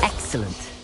Excellent.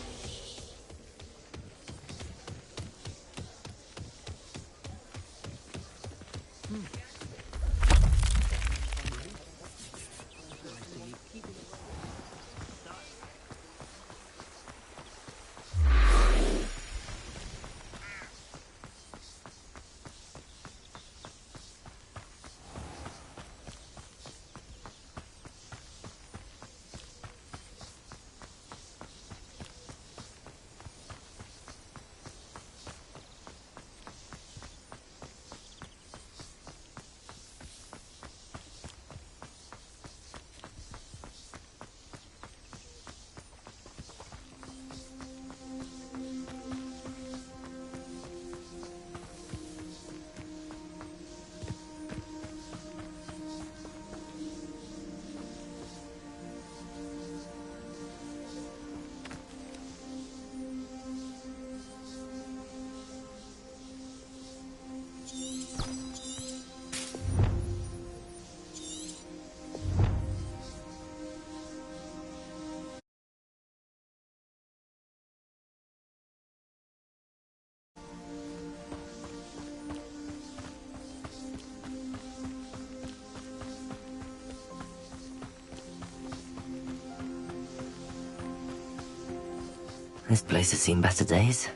This place has seen better days.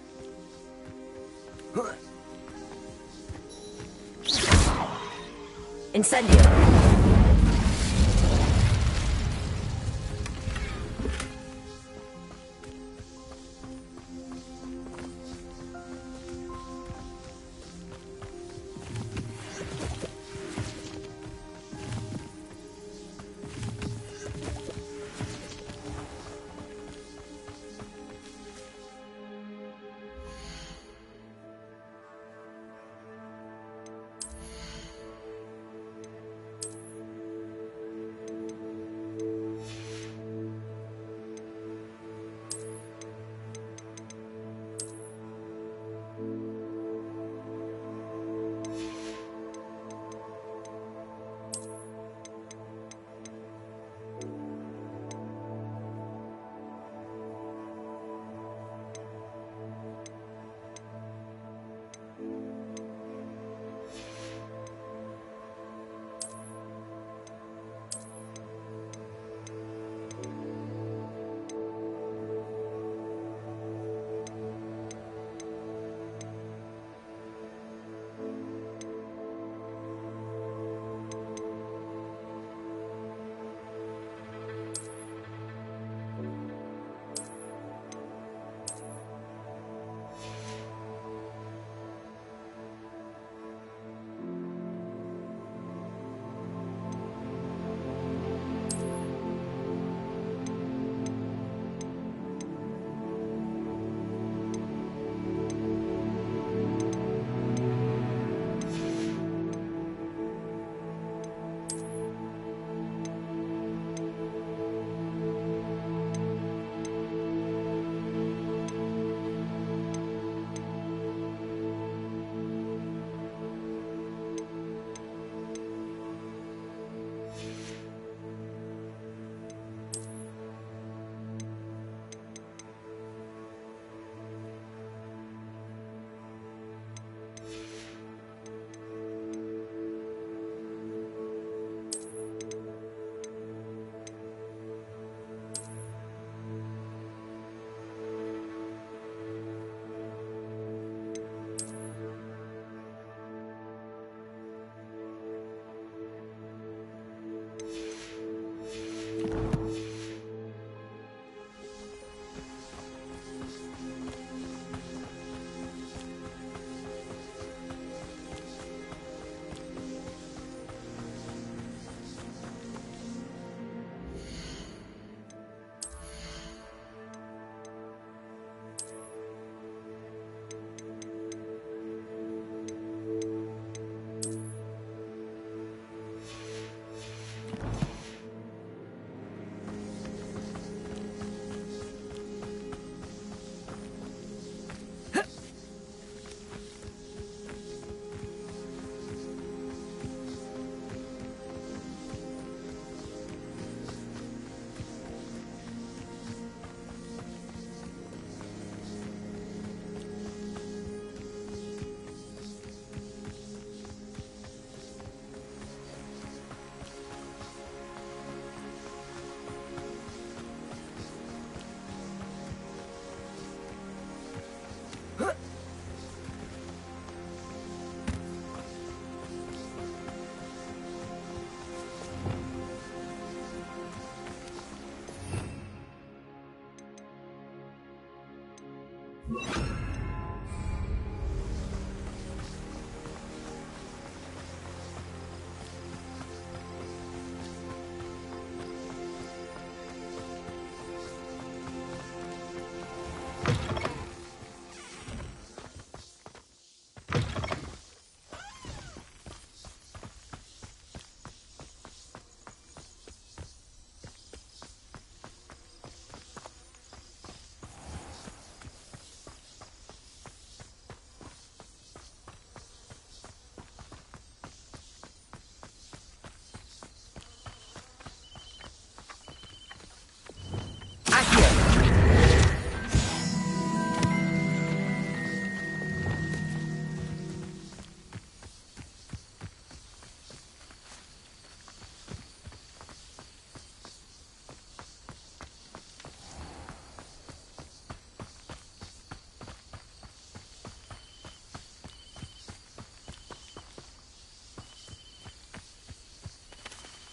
Incendio!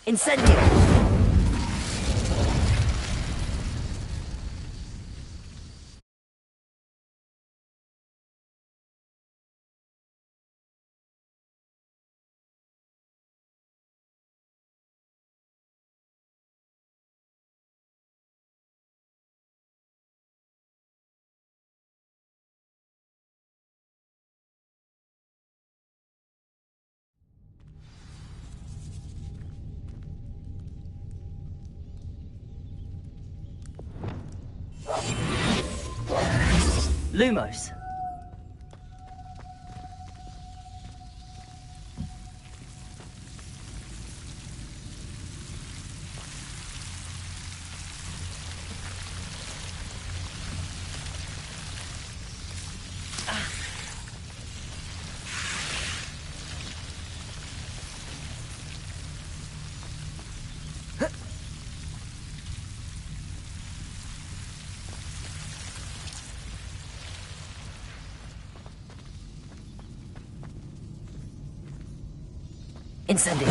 Incendio! Lumos. Incendio.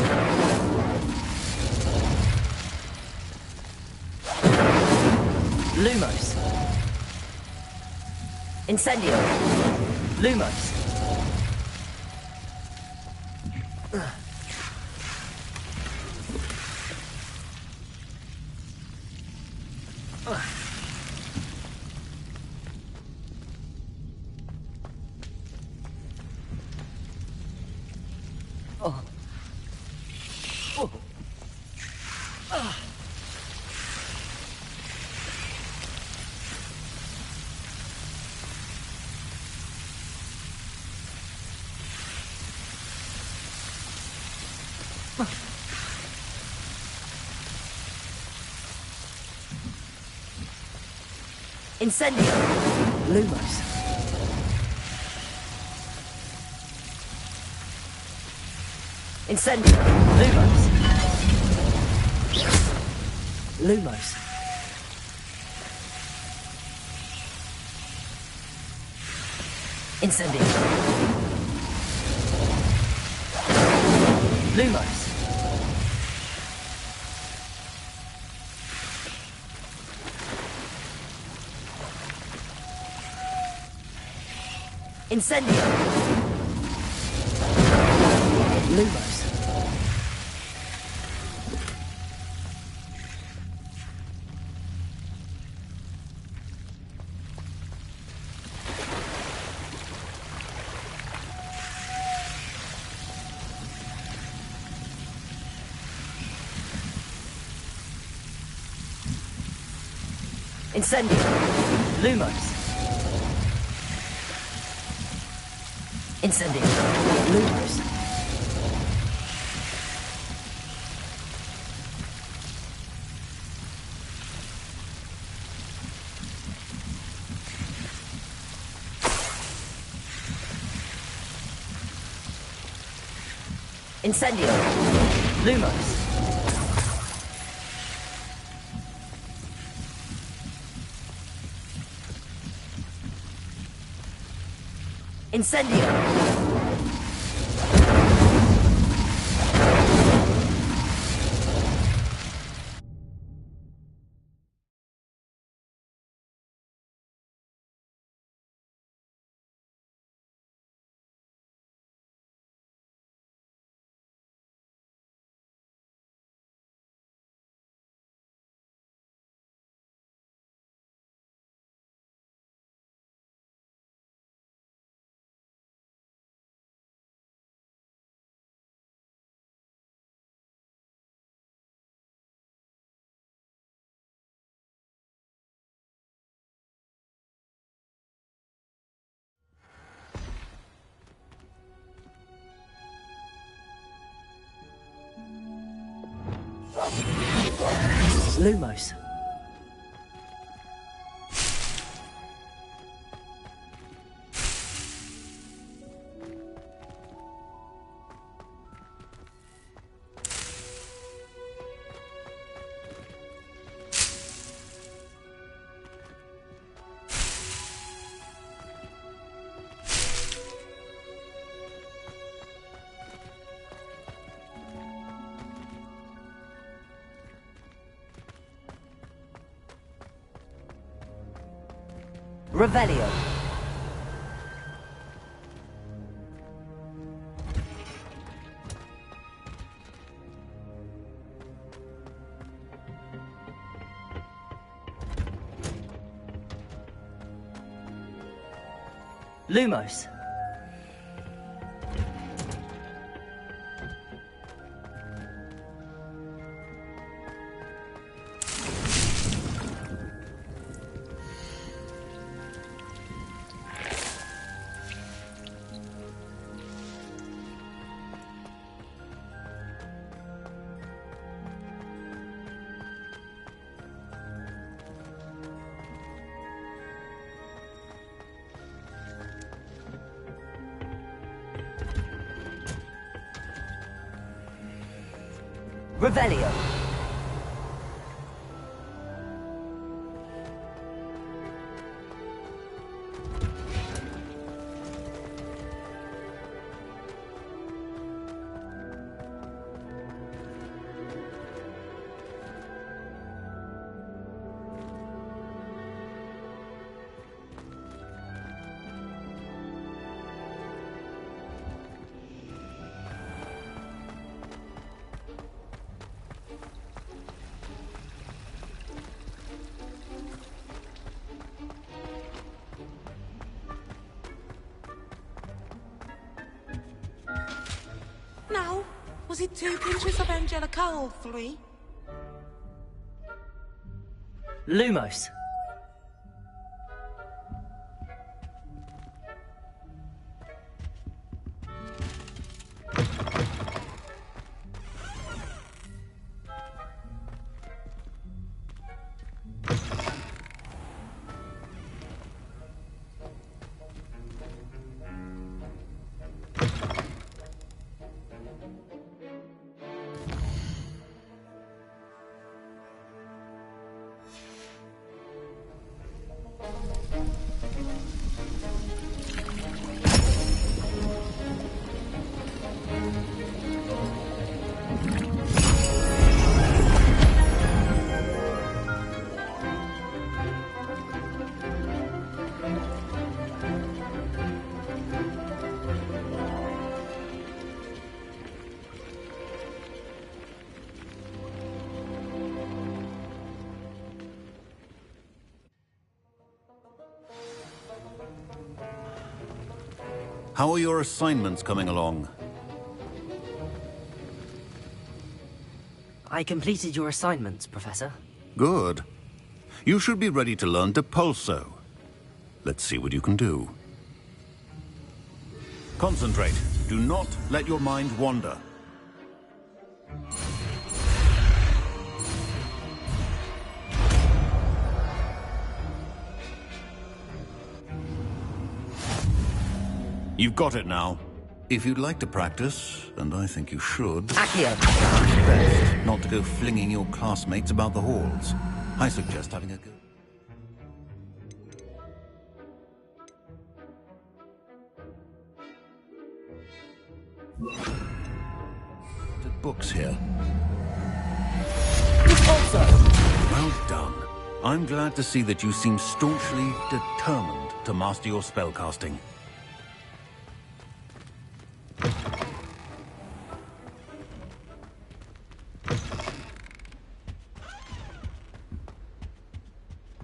Lumos. Incendio. Lumos. Oh. Oh. Ah. Incendio. Lumos. Incendio. Lumos. Lumos. Incendio. Lumos. Incendio. Lumos. Incendio. Lumos. Incendio. Lumos. Incendio. Lumos. Incendio. Lumos. Revelio. Lumos. Revelio. Now, was it 2 pinches of Angelica or 3? Lumos. How are your assignments coming along? I completed your assignments, Professor. Good. You should be ready to learn Depulso. Let's see what you can do. Concentrate. Do not let your mind wander. You've got it now. If you'd like to practice, and I think you should, Accio. it's best not to go flinging your classmates about the halls. I suggest having a go. The books here. Well done. I'm glad to see that you seem staunchly determined to master your spellcasting.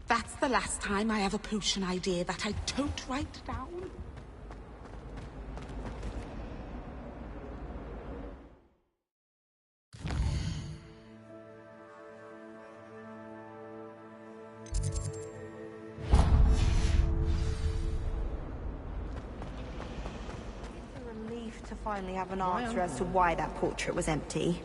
That's the last time I have a potion idea that I don't write down. To finally have an answer as to why that portrait was empty.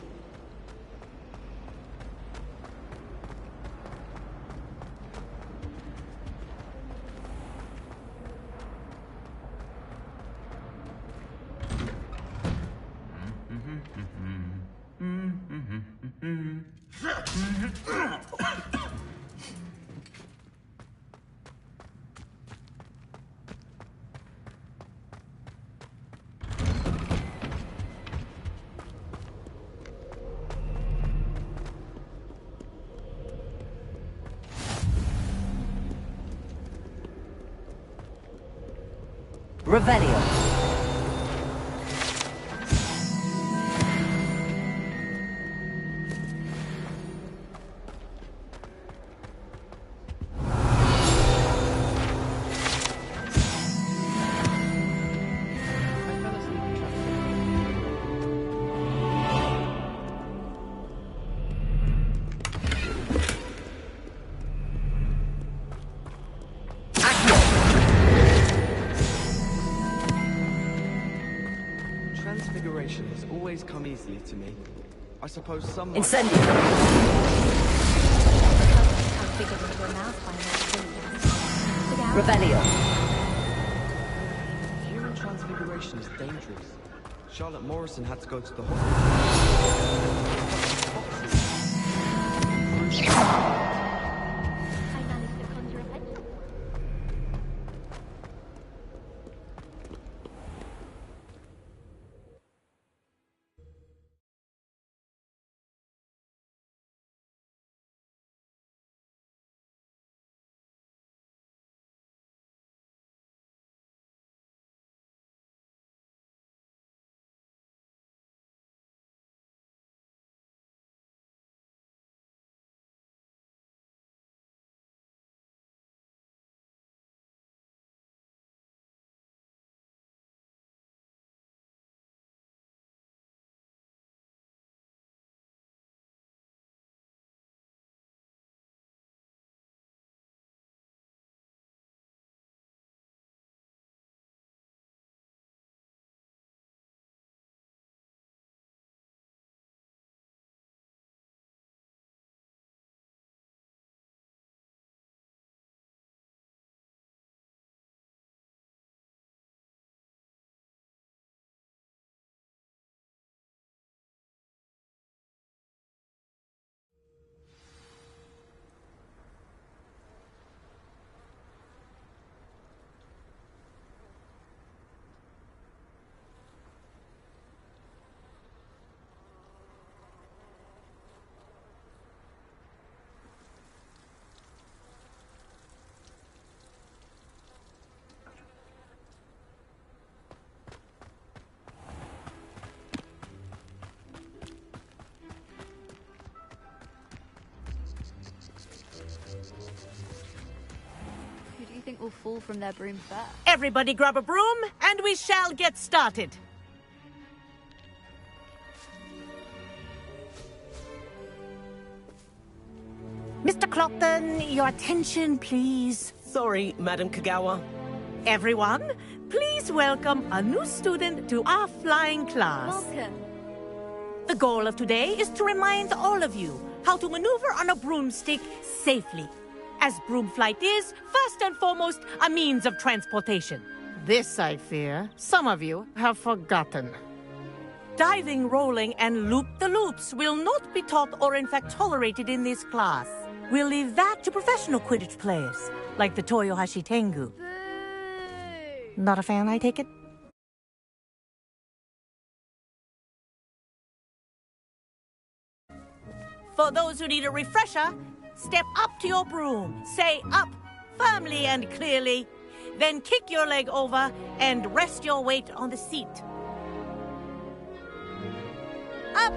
Revelio. Transfiguration has always come easily to me. I suppose some... Incendio. Revelio. Human transfiguration is dangerous. Charlotte Morrison had to go to the hospital. Who do you think will fall from their broom first? Everybody grab a broom, and we shall get started. Mr. Clopton, your attention, please. Sorry, Madam Kagawa. Everyone, please welcome a new student to our flying class. Welcome. The goal of today is to remind all of you how to maneuver on a broomstick safely, as broom flight is, first and foremost, a means of transportation. This, I fear, some of you have forgotten. Diving, rolling, and loop-the-loops will not be taught or in fact tolerated in this class. We'll leave that to professional Quidditch players, like the Toyohashi Tengu. Boo! Not a fan, I take it? For those who need a refresher, step up to your broom, say up firmly and clearly, then kick your leg over and rest your weight on the seat. Up!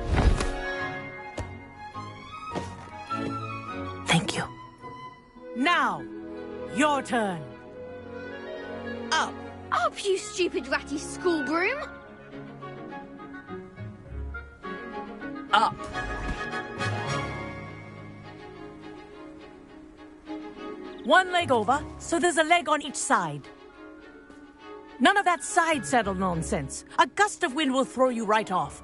Thank you. Now, your turn. Up. Up, you stupid ratty school broom! Up. One leg over, so there's a leg on each side. None of that side saddle nonsense. A gust of wind will throw you right off.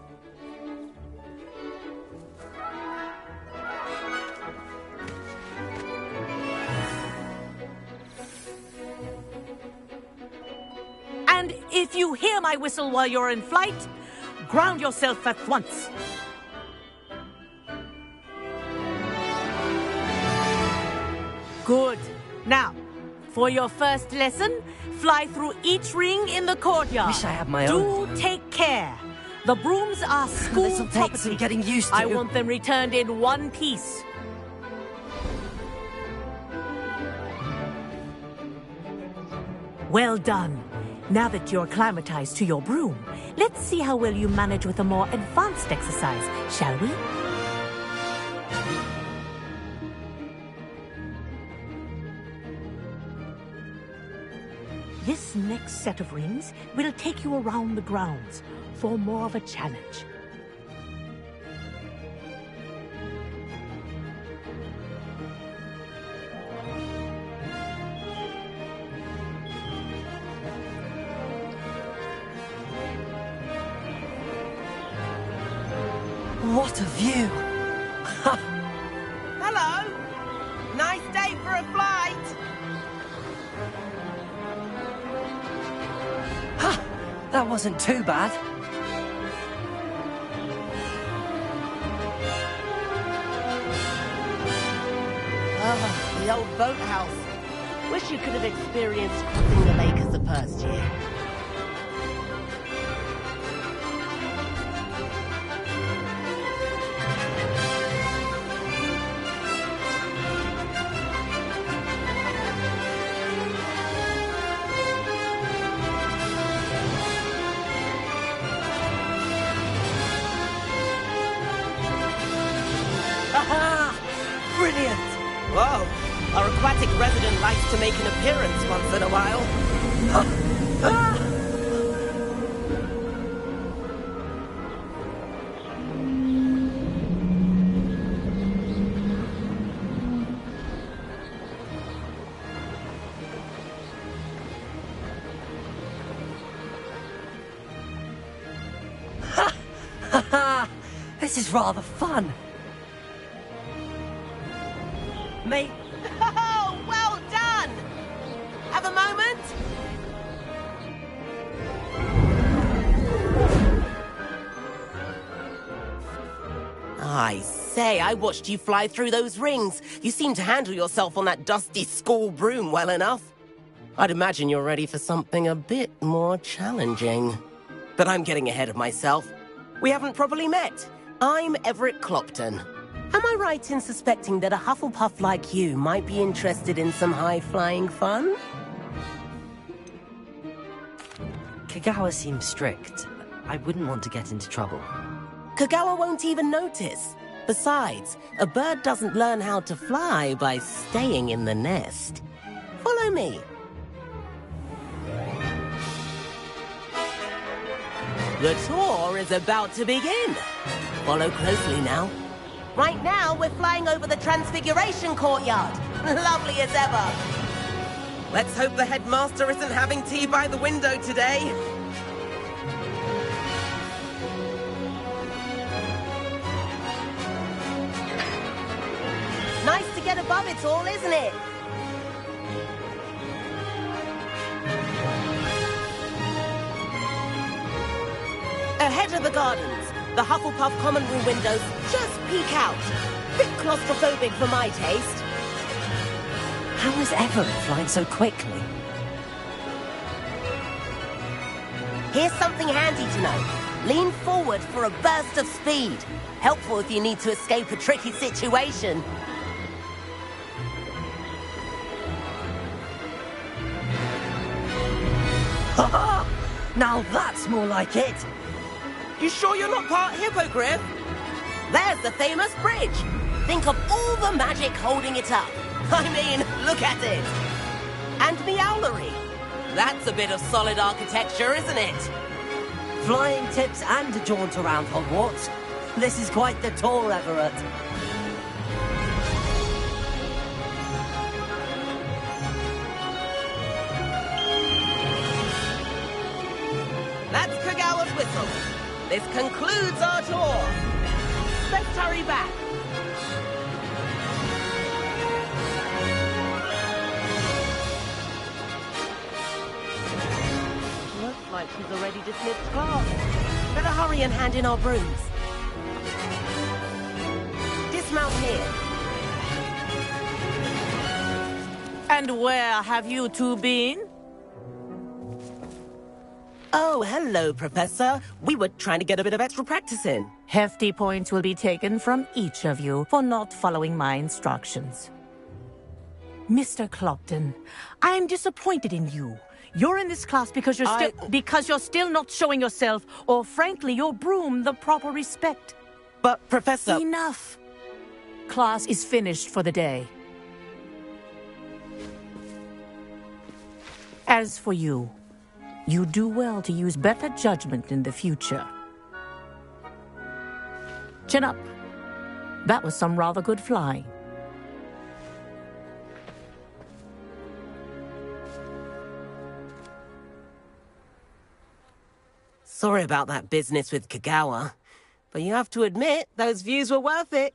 And if you hear my whistle while you're in flight, ground yourself at once. Good. Now, for your first lesson, fly through each ring in the courtyard. Wish I had my own. Do take care. The brooms are school This'll take property. some getting used to. I want them returned in one piece. Well done. Now that you're acclimatized to your broom, let's see how well you manage with a more advanced exercise, shall we? This next set of rings will take you around the grounds for more of a challenge. What a view! Hello! Nice day for a flight! Ha! That wasn't too bad. Ah, the old boathouse. Wish you could have experienced crossing the lake as a first year. Brilliant! Whoa! Our aquatic resident likes to make an appearance once in a while. This is rather fun. Mate. Oh, well done! Have a moment? I say, I watched you fly through those rings. You seem to handle yourself on that dusty school broom well enough. I'd imagine you're ready for something a bit more challenging. But I'm getting ahead of myself. We haven't properly met. I'm Everett Clopton. Am I right in suspecting that a Hufflepuff like you might be interested in some high-flying fun? Kagawa seems strict. I wouldn't want to get into trouble. Kagawa won't even notice. Besides, a bird doesn't learn how to fly by staying in the nest. Follow me. The tour is about to begin. Follow closely now. Right now, we're flying over the Transfiguration Courtyard. Lovely as ever. Let's hope the headmaster isn't having tea by the window today. Nice to get above it all, isn't it? Ahead of the gardens, the Hufflepuff common room windows just peek out. Bit claustrophobic for my taste. How is Everett flying so quickly? Here's something handy to know. Lean forward for a burst of speed. Helpful if you need to escape a tricky situation. Ha-ha! Now that's more like it! You sure you're not part Hippogriff? There's the famous bridge. Think of all the magic holding it up. I mean, look at it. And Meowlery. That's a bit of solid architecture, isn't it? Flying tips and a jaunt around Hogwarts. This is quite the tour, Everett. That's Kagawa's whistle. This concludes our tour. Let's hurry back. Looks like she's already dismissed class. Better hurry and hand in our brooms. Dismount here. And where have you two been? Oh, hello, Professor. We were trying to get a bit of extra practice in. Hefty points will be taken from each of you for not following my instructions. Mr. Clopton, I am disappointed in you. You're in this class because you're still not showing yourself, or frankly, your broom, the proper respect. But, Professor... Enough. Class is finished for the day. As for you, you do well to use better judgment in the future. Chin up. That was some rather good flying. Sorry about that business with Kagawa, but you have to admit, those views were worth it.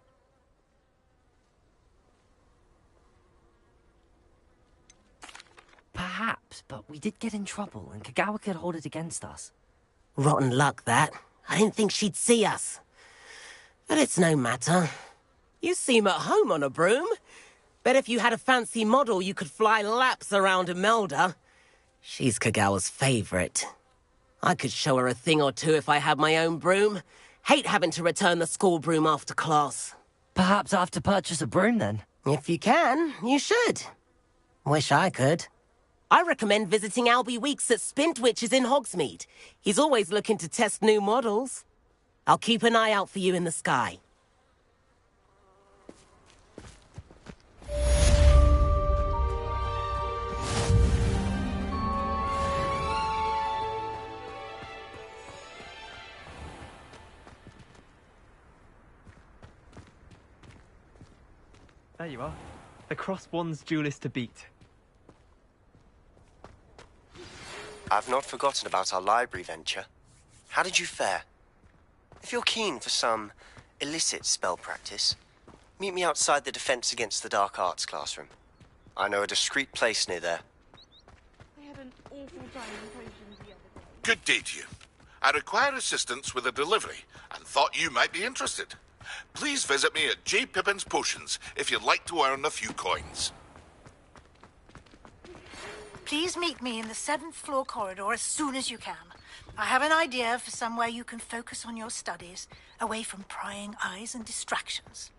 Perhaps, but we did get in trouble, and Kagawa could hold it against us. Rotten luck, that. I didn't think she'd see us. But it's no matter. You seem at home on a broom. Bet if you had a fancy model, you could fly laps around Imelda. She's Kagawa's favorite. I could show her a thing or two if I had my own broom. Hate having to return the school broom after class. Perhaps I have to purchase a broom, then? If you can, you should. Wish I could. I recommend visiting Albie Weeks at Spintwitches in Hogsmeade. He's always looking to test new models. I'll keep an eye out for you in the sky. There you are. The Crosswands duelist to beat. I've not forgotten about our library venture. How did you fare? If you're keen for some illicit spell practice, meet me outside the Defense Against the Dark Arts classroom. I know a discreet place near there. I had an awful time in potions the other day. Good day to you. I require assistance with a delivery and thought you might be interested. Please visit me at J. Pippin's Potions if you'd like to earn a few coins. Please meet me in the 7th floor corridor as soon as you can. I have an idea for somewhere you can focus on your studies, away from prying eyes and distractions.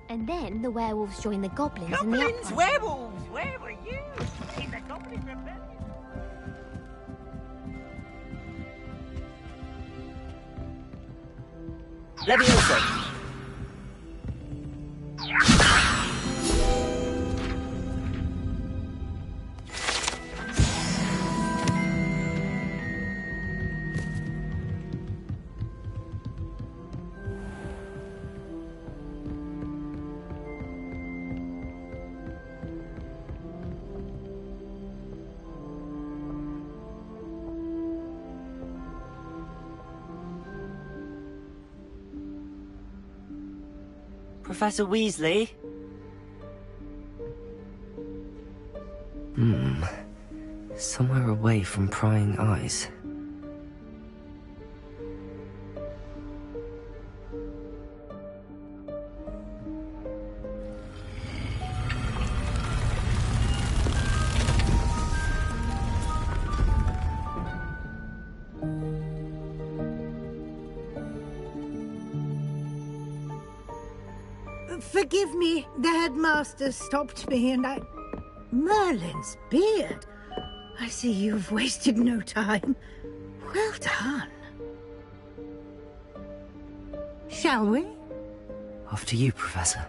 And then the werewolves join the goblins in the Goblins, upper. werewolves, where were you? In the goblin rebellion. Leviosa! Professor Weasley? Somewhere away from prying eyes. Forgive me, the headmaster stopped me and I... Merlin's beard. I see you've wasted no time. Well done. Shall we? After you, Professor.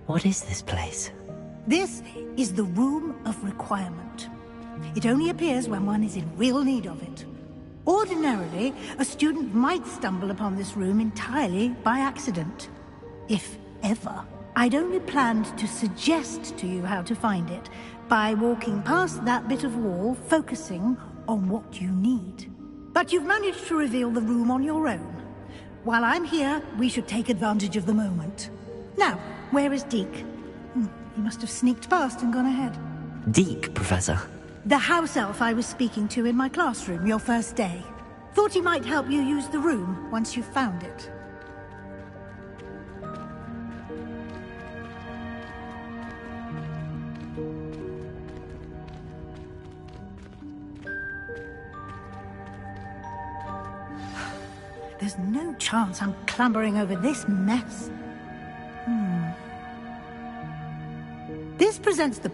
What is this place? This is the Room of Requirement. It only appears when one is in real need of it. Ordinarily, a student might stumble upon this room entirely by accident. If ever. I'd only planned to suggest to you how to find it by walking past that bit of wall, focusing on what you need. But you've managed to reveal the room on your own. While I'm here, we should take advantage of the moment. Now, where is Deke? He must have sneaked past and gone ahead. Deke, Professor. The house elf I was speaking to in my classroom your first day. Thought he might help you use the room once you've found it. There's no chance I'm clambering over this mess. This presents the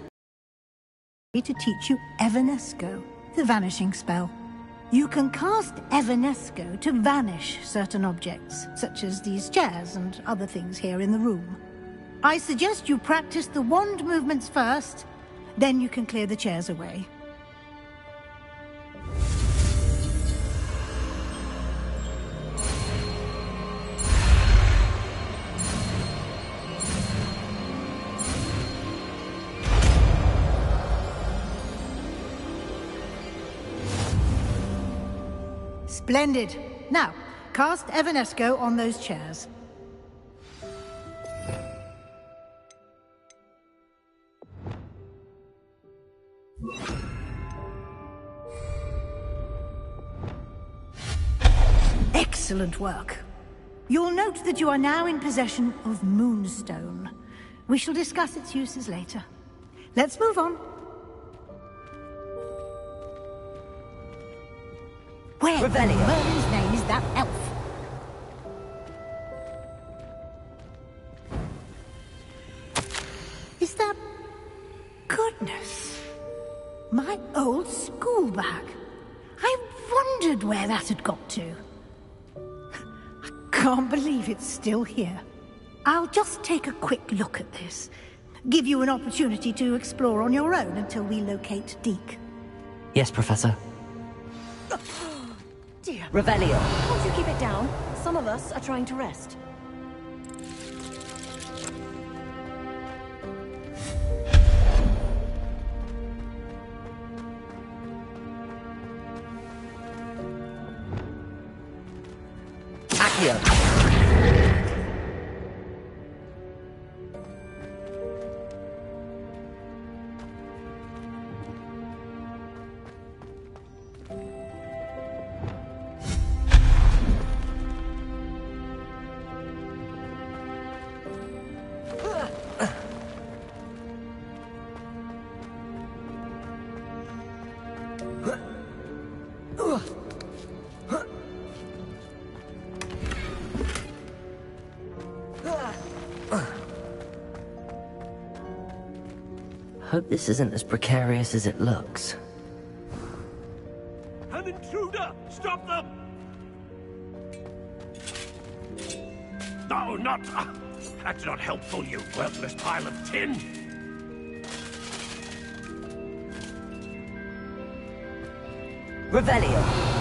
to teach you Evanesco, the vanishing spell. You can cast Evanesco to vanish certain objects, such as these chairs and other things here in the room. I suggest you practice the wand movements first, then you can clear the chairs away. Splendid. Now, cast Evanesco on those chairs. Excellent work. You'll note that you are now in possession of Moonstone. We shall discuss its uses later. Let's move on. Where in Merlin's name is that elf? Is that... Goodness. My old school bag. I wondered where that had got to. I can't believe it's still here. I'll just take a quick look at this. Give you an opportunity to explore on your own until we locate Deke. Yes, Professor. Dear. Revelio. Can't you keep it down? Some of us are trying to rest. Accio. Hope this isn't as precarious as it looks. An intruder! Stop them! No, not... that's not helpful, you worthless pile of tin! Revelio.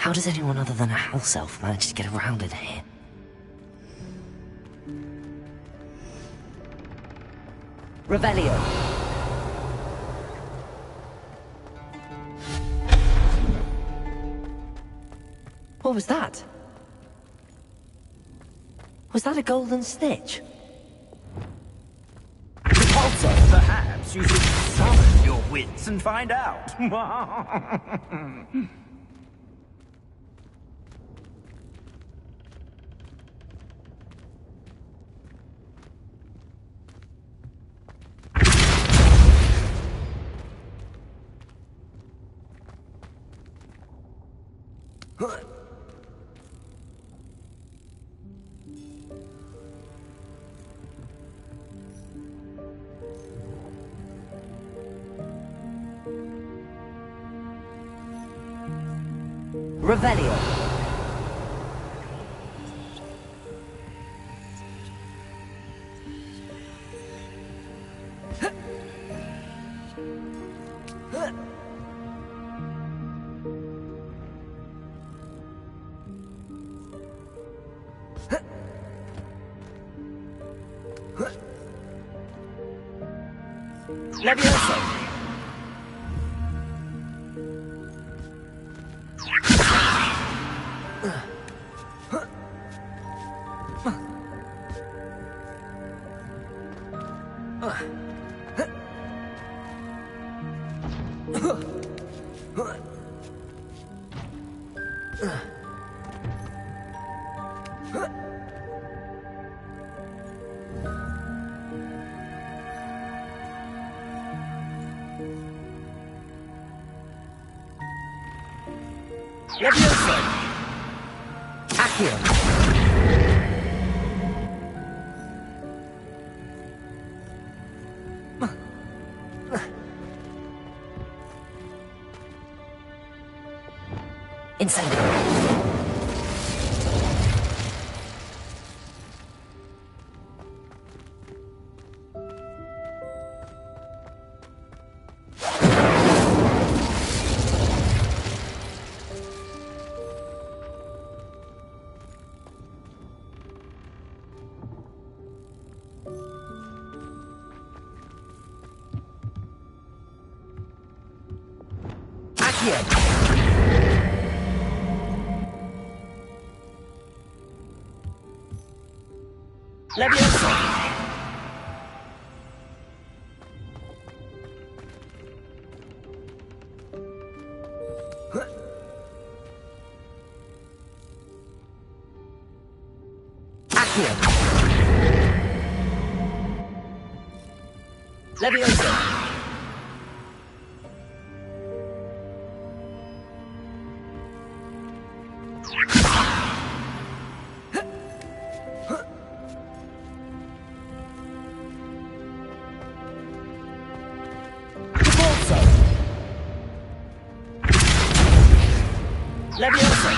How does anyone other than a house elf manage to get around in here? Revelio. What was that? Was that a golden snitch? Perhaps you should summon your wits and find out. Revelio. Levioso. Levioso. Accio. Incendio. Levioso. Accio. Levioso. Levioso.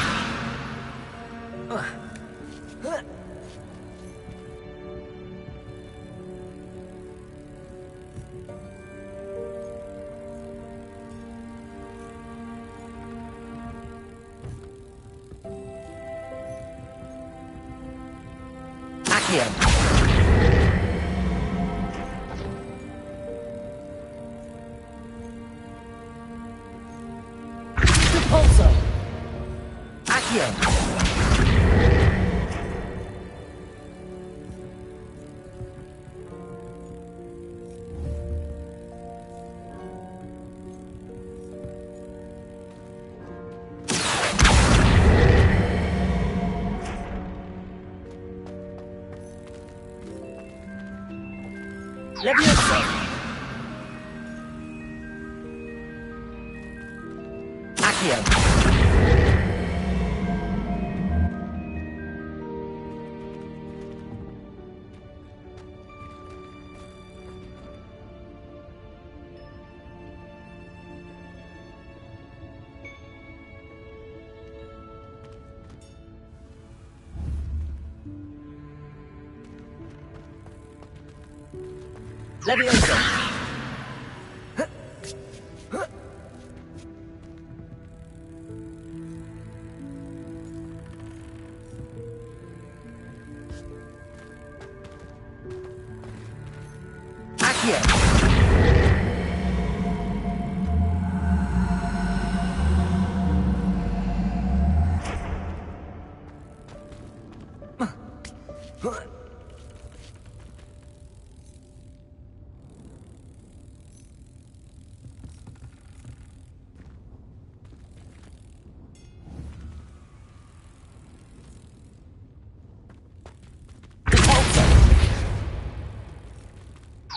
Accio. Repulso. Accio. Levioso. Accio. Levioso.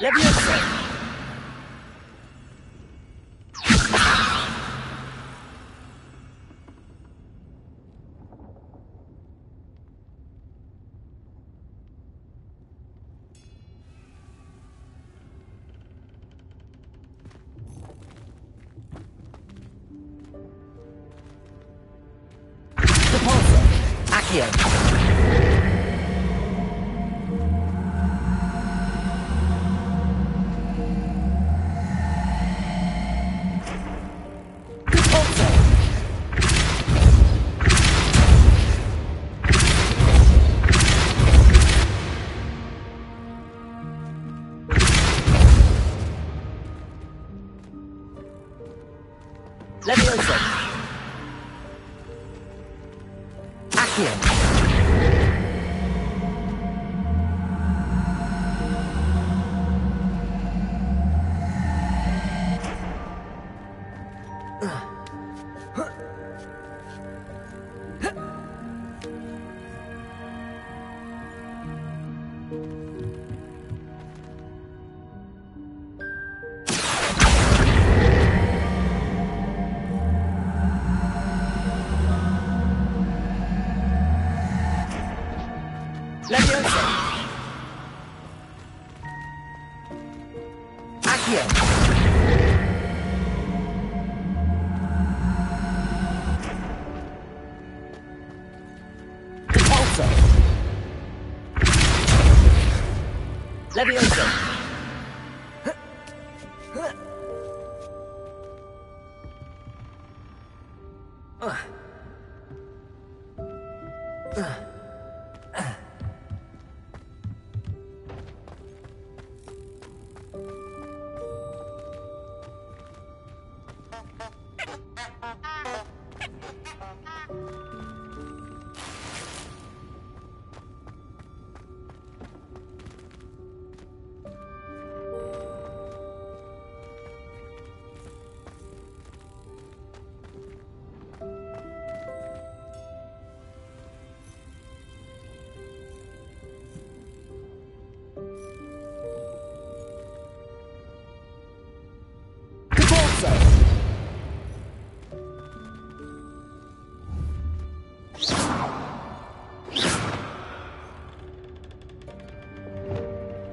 Leviosa! Accio! Leviosa! Accio! Leviosa! Accio! Repulsor! Leviosa!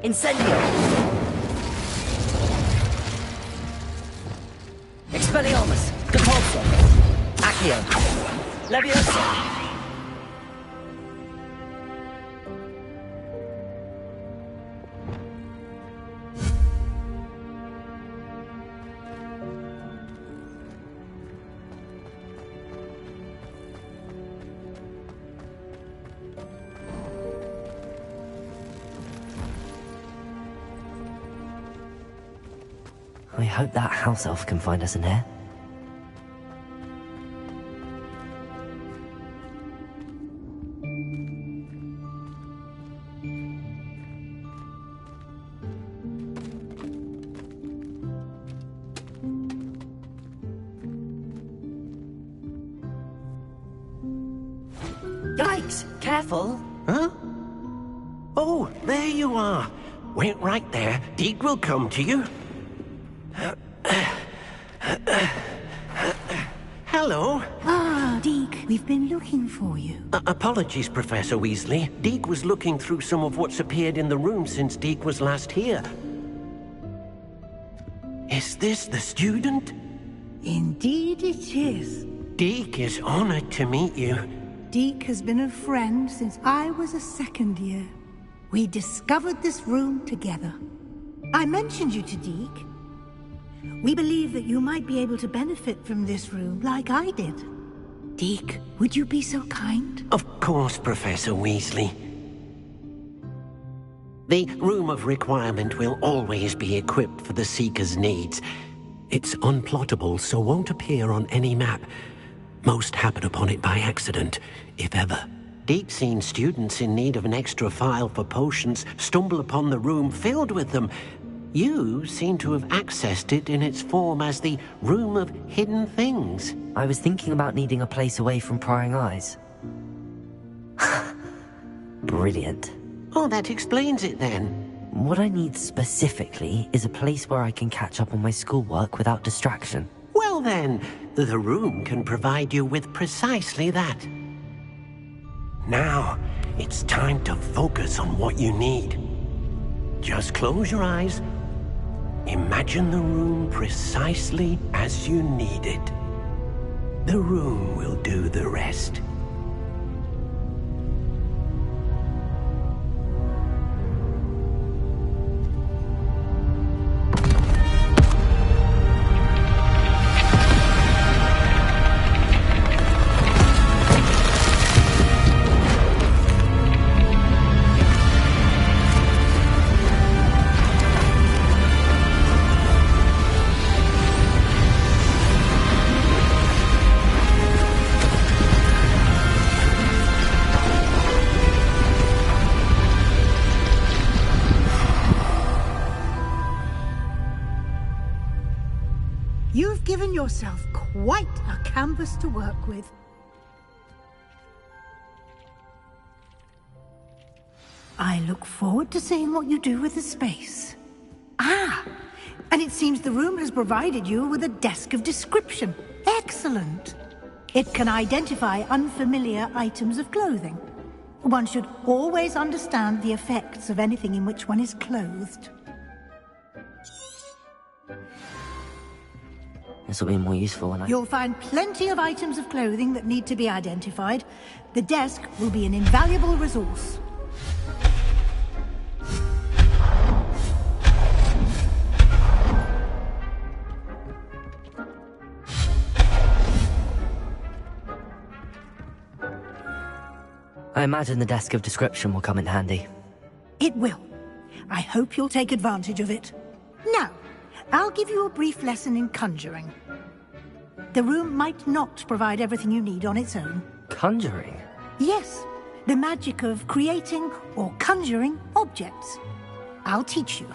Incendio! Expelliarmus! Depulso! Accio! Leviosa! I hope that house elf can find us in here. Yikes! Careful! Huh? Oh, there you are. Wait right there. Deek will come to you. Hello. Ah, Deek, we've been looking for you. Apologies, Professor Weasley. Deek was looking through some of what's appeared in the room since Deek was last here. Is this the student? Indeed it is. Deek is honored to meet you. Deek has been a friend since I was a second year. We discovered this room together. I mentioned you to Deek. We believe that you might be able to benefit from this room like I did. Deek, would you be so kind? Of course, Professor Weasley. The Room of Requirement will always be equipped for the Seeker's needs. It's unplottable, so won't appear on any map. Most happen upon it by accident, if ever. Deek's seen students in need of an extra file for potions stumble upon the room filled with them. You seem to have accessed it in its form as the Room of Hidden Things. I was thinking about needing a place away from prying eyes. Brilliant. Oh, that explains it then. What I need specifically is a place where I can catch up on my schoolwork without distraction. Well then, the room can provide you with precisely that. Now, it's time to focus on what you need. Just close your eyes. Imagine the room precisely as you need it. The room will do the rest. You've given yourself quite a canvas to work with. I look forward to seeing what you do with the space. Ah, and it seems the room has provided you with a desk of description. Excellent. It can identify unfamiliar items of clothing. One should always understand the effects of anything in which one is clothed. This will be more useful when You'll find plenty of items of clothing that need to be identified. The desk will be an invaluable resource. I imagine the desk of description will come in handy. It will. I hope you'll take advantage of it. Now, I'll give you a brief lesson in conjuring. The room might not provide everything you need on its own. Conjuring? Yes, the magic of creating or conjuring objects. I'll teach you.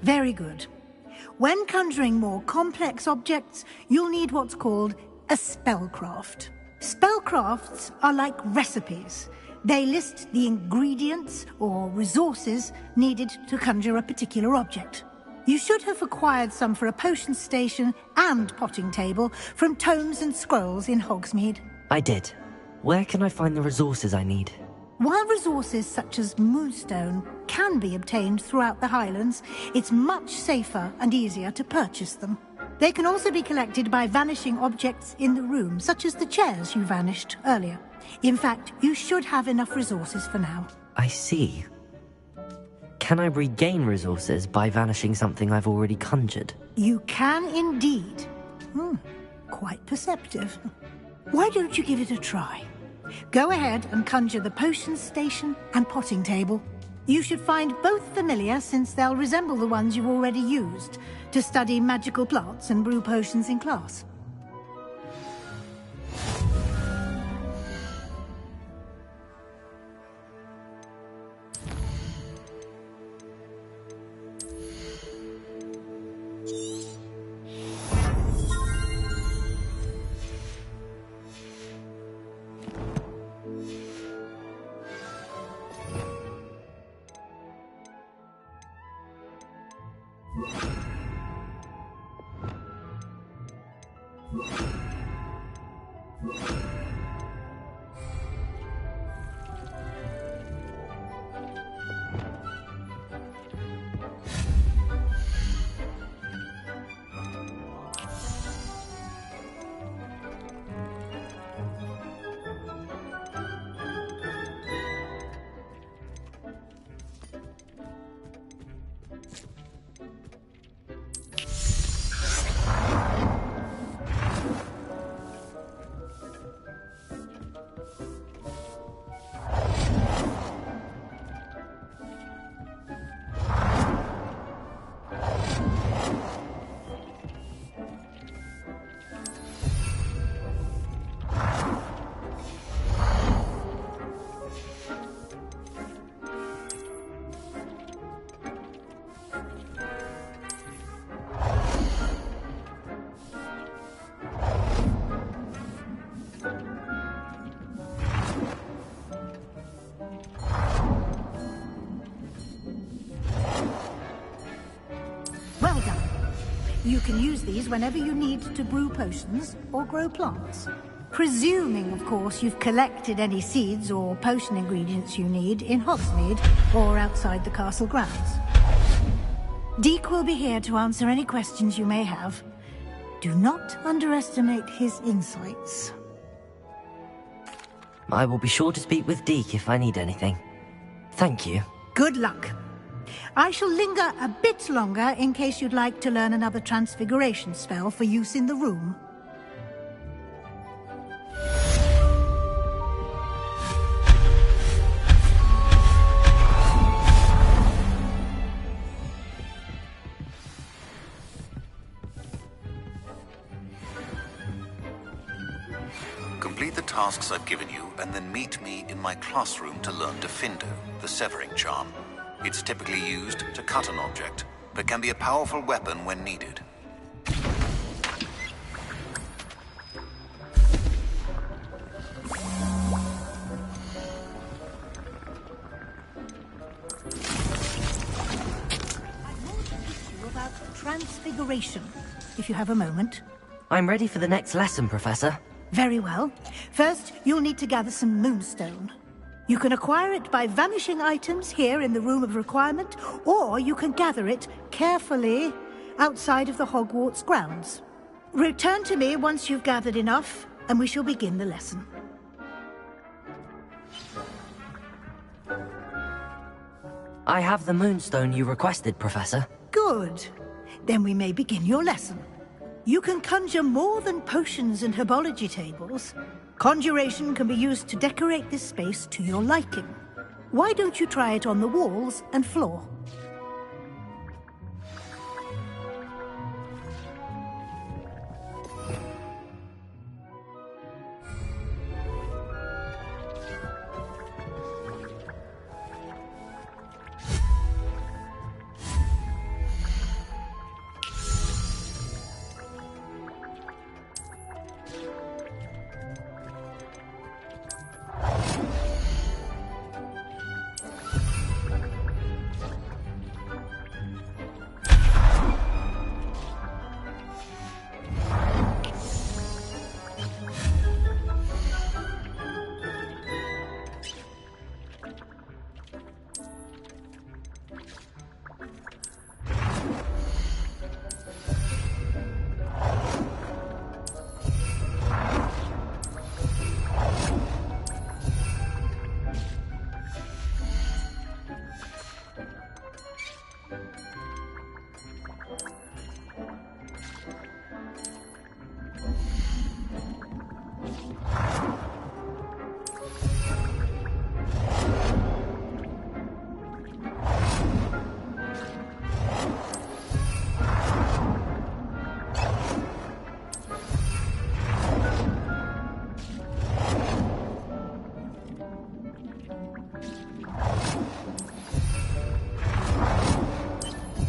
Very good. When conjuring more complex objects, you'll need what's called a spellcraft. Spellcrafts are like recipes. They list the ingredients or resources needed to conjure a particular object. You should have acquired some for a potion station and potting table from tomes and scrolls in Hogsmeade. I did. Where can I find the resources I need? While resources such as moonstone can be obtained throughout the Highlands, it's much safer and easier to purchase them. They can also be collected by vanishing objects in the room, such as the chairs you vanished earlier. In fact, you should have enough resources for now. I see. Can I regain resources by vanishing something I've already conjured? You can indeed. Quite perceptive. Why don't you give it a try? Go ahead and conjure the potion station and potting table. You should find both familiar, since they'll resemble the ones you've already used to study magical plants and brew potions in class. You can use these whenever you need to brew potions or grow plants. Presuming, of course, you've collected any seeds or potion ingredients you need in Hogsmeade or outside the castle grounds. Deek will be here to answer any questions you may have. Do not underestimate his insights. I will be sure to speak with Deek if I need anything. Thank you. Good luck. I shall linger a bit longer in case you'd like to learn another transfiguration spell for use in the room. Complete the tasks I've given you, and then meet me in my classroom to learn Diffindo, the Severing Charm. It's typically used to cut an object, but can be a powerful weapon when needed. I've more to teach you about transfiguration, if you have a moment. I'm ready for the next lesson, Professor. Very well. First, you'll need to gather some moonstone. You can acquire it by vanishing items here in the Room of Requirement, or you can gather it carefully outside of the Hogwarts grounds. Return to me once you've gathered enough, and we shall begin the lesson. I have the moonstone you requested, Professor. Good. Then we may begin your lesson. You can conjure more than potions and herbology tables. Conjuration can be used to decorate this space to your liking. Why don't you try it on the walls and floor?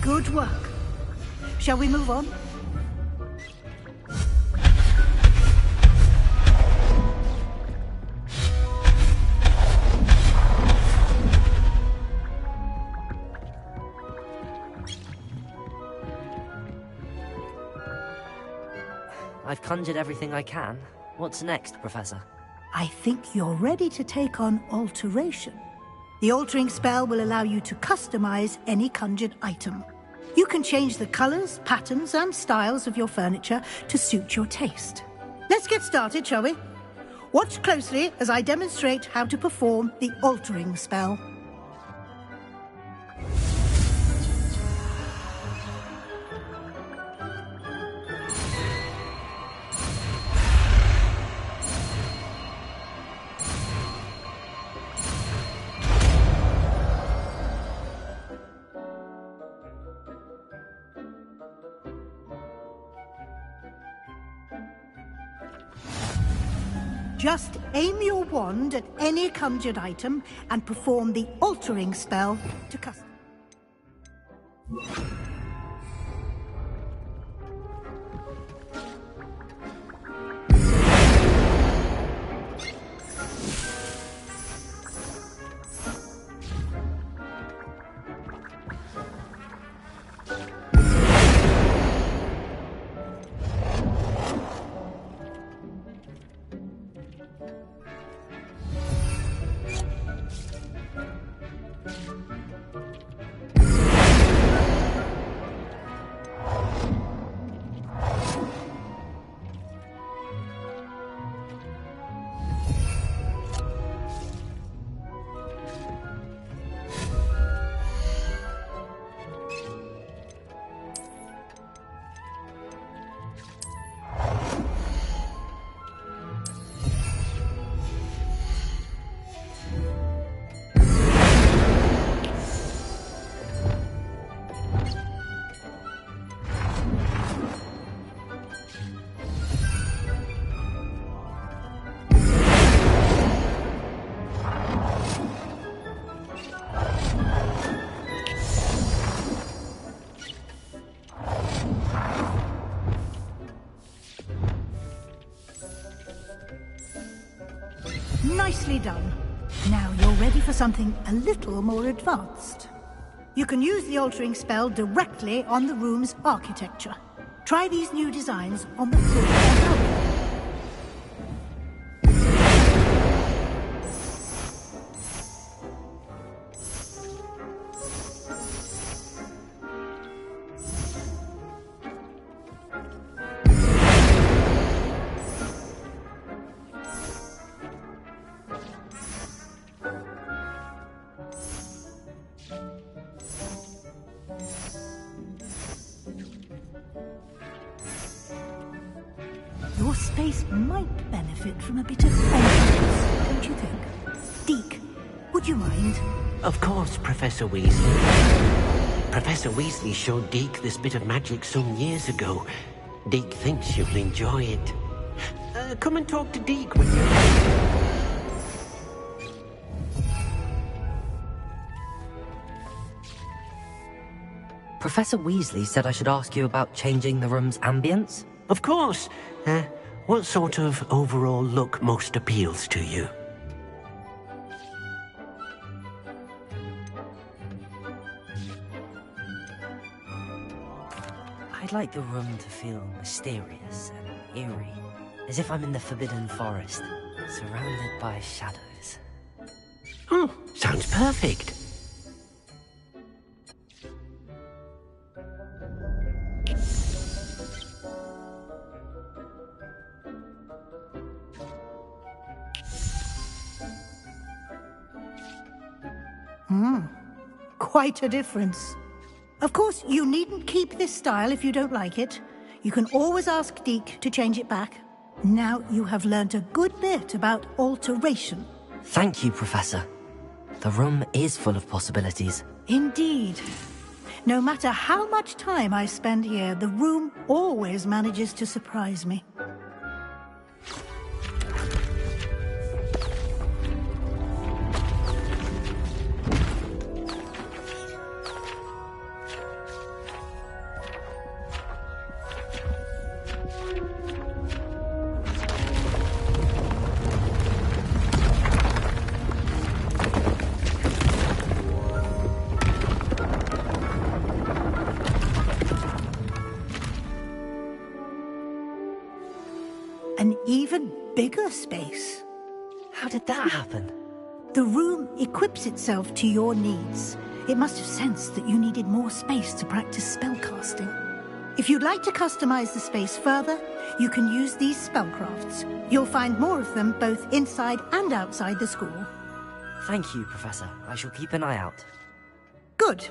Good work. Shall we move on? I've conjured everything I can. What's next, Professor? I think you're ready to take on alteration. The altering spell will allow you to customize any conjured item. You can change the colors, patterns, and styles of your furniture to suit your taste. Let's get started, shall we? Watch closely as I demonstrate how to perform the altering spell. Just aim your wand at any conjured item and perform the altering spell to custom. Nicely done. Now you're ready for something a little more advanced. You can use the altering spell directly on the room's architecture. Try these new designs on the floor. Your space might benefit from a bit of ambience, don't you think? Deke, would you mind? Of course, Professor Weasley. Professor Weasley showed Deke this bit of magic some years ago. Deke thinks you'll enjoy it. Come and talk to Deke, will you? Professor Weasley said I should ask you about changing the room's ambience? Of course. What sort of overall look most appeals to you? I'd like the room to feel mysterious and eerie, as if I'm in the Forbidden Forest, surrounded by shadows. Oh, sounds perfect. Quite a difference. Of course, you needn't keep this style if you don't like it. You can always ask Deke to change it back. Now you have learned a good bit about alteration. Thank you, Professor. The room is full of possibilities. Indeed. No matter how much time I spend here, the room always manages to surprise me. An even bigger space. How did that happen? The room equips itself to your needs. It must have sensed that you needed more space to practice spellcasting. If you'd like to customize the space further, you can use these spellcrafts. You'll find more of them both inside and outside the school. Thank you, Professor. I shall keep an eye out. Good.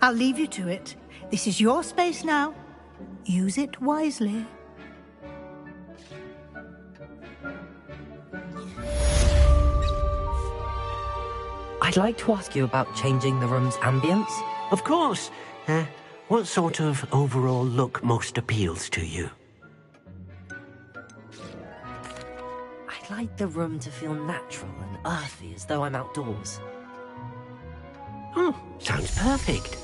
I'll leave you to it. This is your space now. Use it wisely. I'd like to ask you about changing the room's ambience. Of course. What sort of overall look most appeals to you? I'd like the room to feel natural and earthy, as though I'm outdoors. Oh, sounds perfect.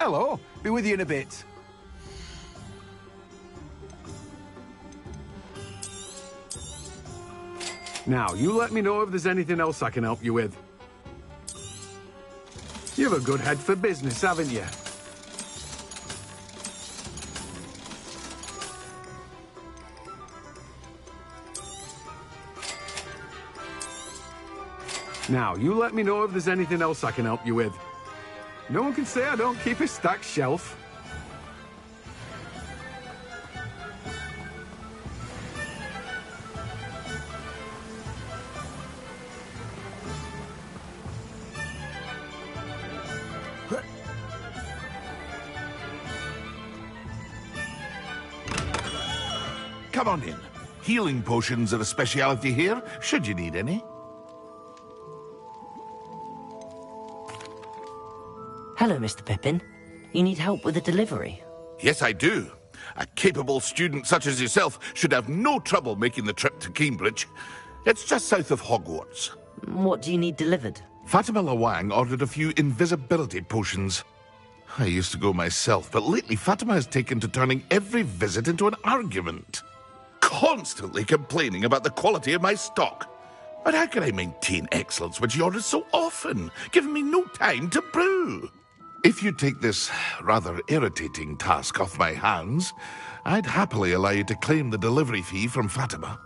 Hello. Be with you in a bit. Now, you let me know if there's anything else I can help you with. You have a good head for business, haven't you? Now, you let me know if there's anything else I can help you with. No one can say I don't keep a stacked shelf. Come on in. Healing potions are a speciality here, should you need any. Hello, Mr. Pippin. You need help with a delivery? Yes, I do. A capable student such as yourself should have no trouble making the trip to Cambridge. It's just south of Hogwarts. What do you need delivered? Fatima Lawang ordered a few invisibility potions. I used to go myself, but lately Fatima has taken to turning every visit into an argument. Constantly complaining about the quality of my stock. But how can I maintain excellence when she orders so often, giving me no time to brew? If you take this rather irritating task off my hands, I'd happily allow you to claim the delivery fee from Fatima.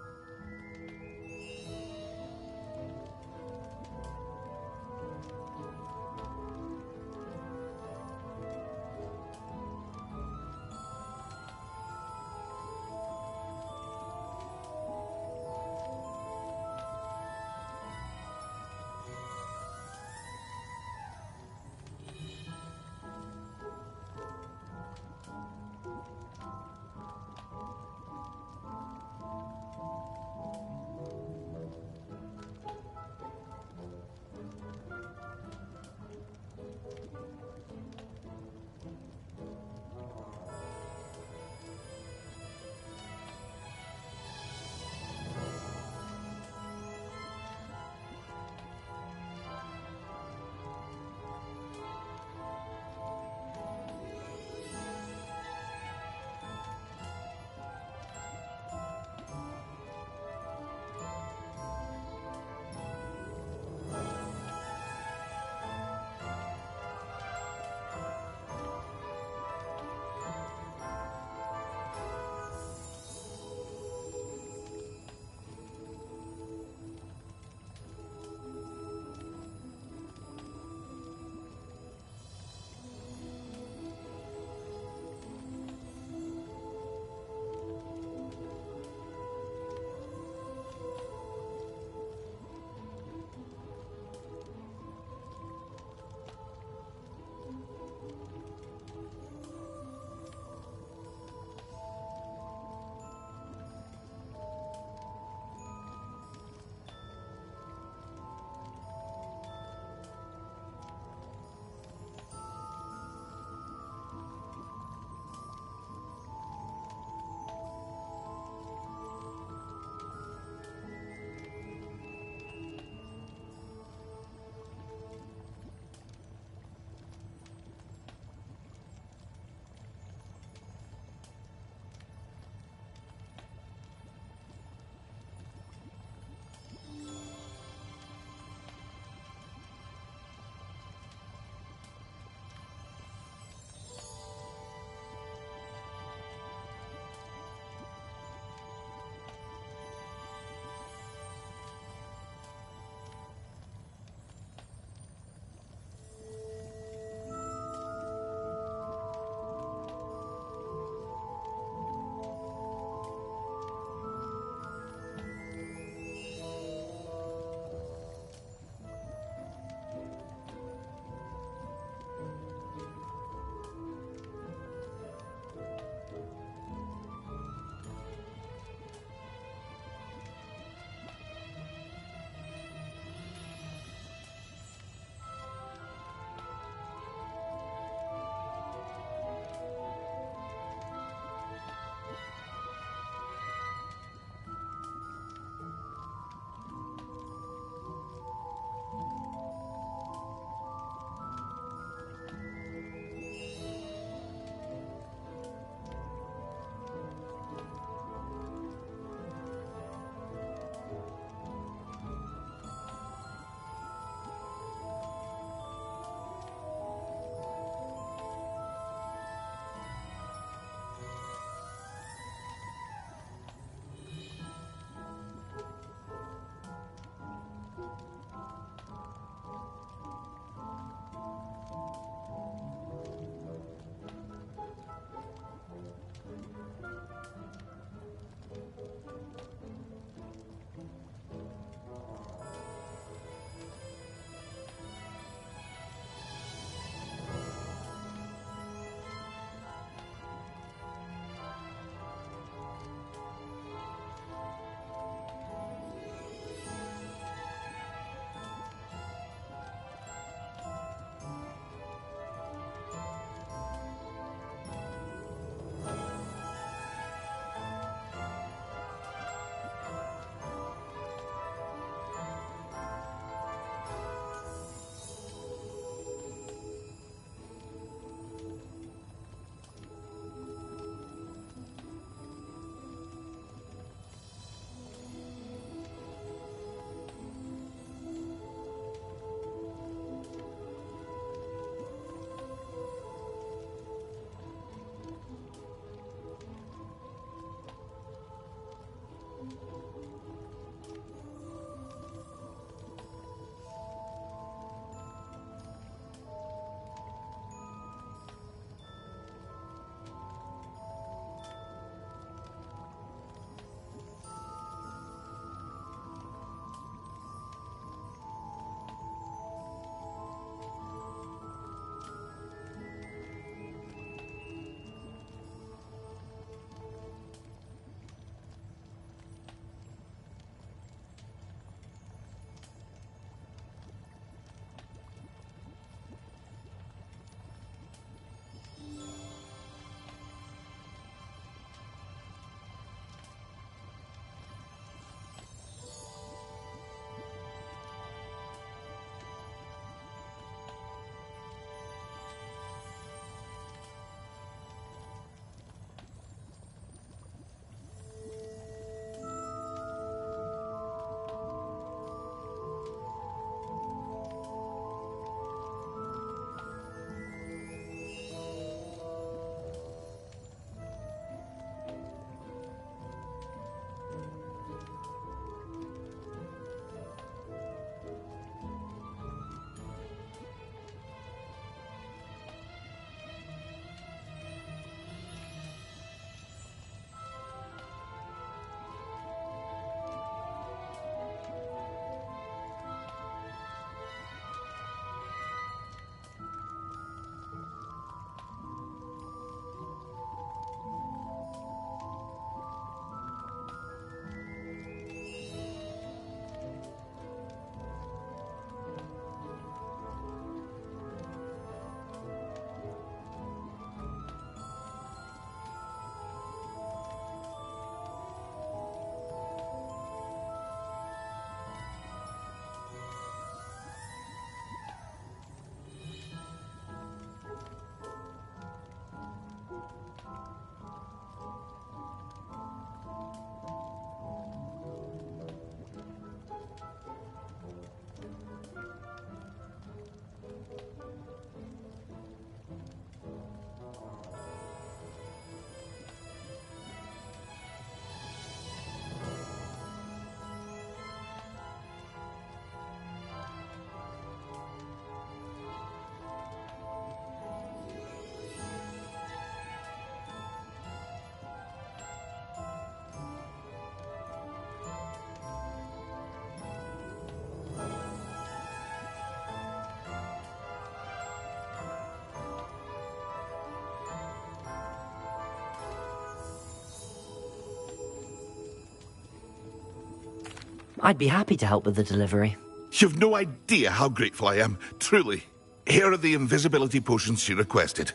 I'd be happy to help with the delivery. You've no idea how grateful I am, truly. Here are the invisibility potions she requested.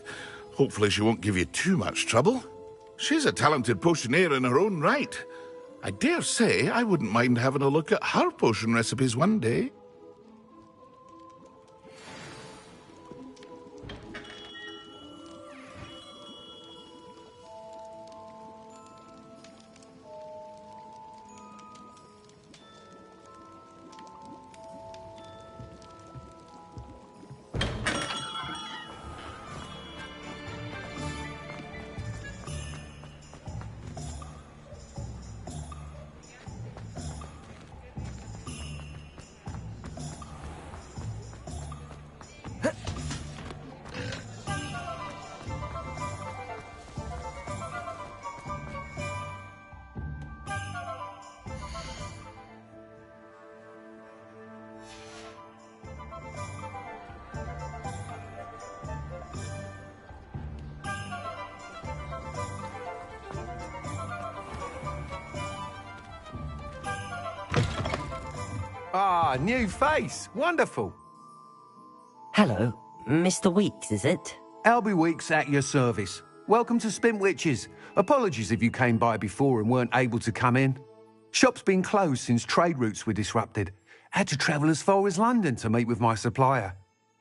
Hopefully she won't give you too much trouble. She's a talented potioneer in her own right. I dare say I wouldn't mind having a look at her potion recipes one day. Ah, new face. Wonderful. Hello, Mr. Weeks, is it? Albie Weeks at your service. Welcome to Spintwitches. Apologies if you came by before and weren't able to come in. Shop's been closed since trade routes were disrupted. Had to travel as far as London to meet with my supplier.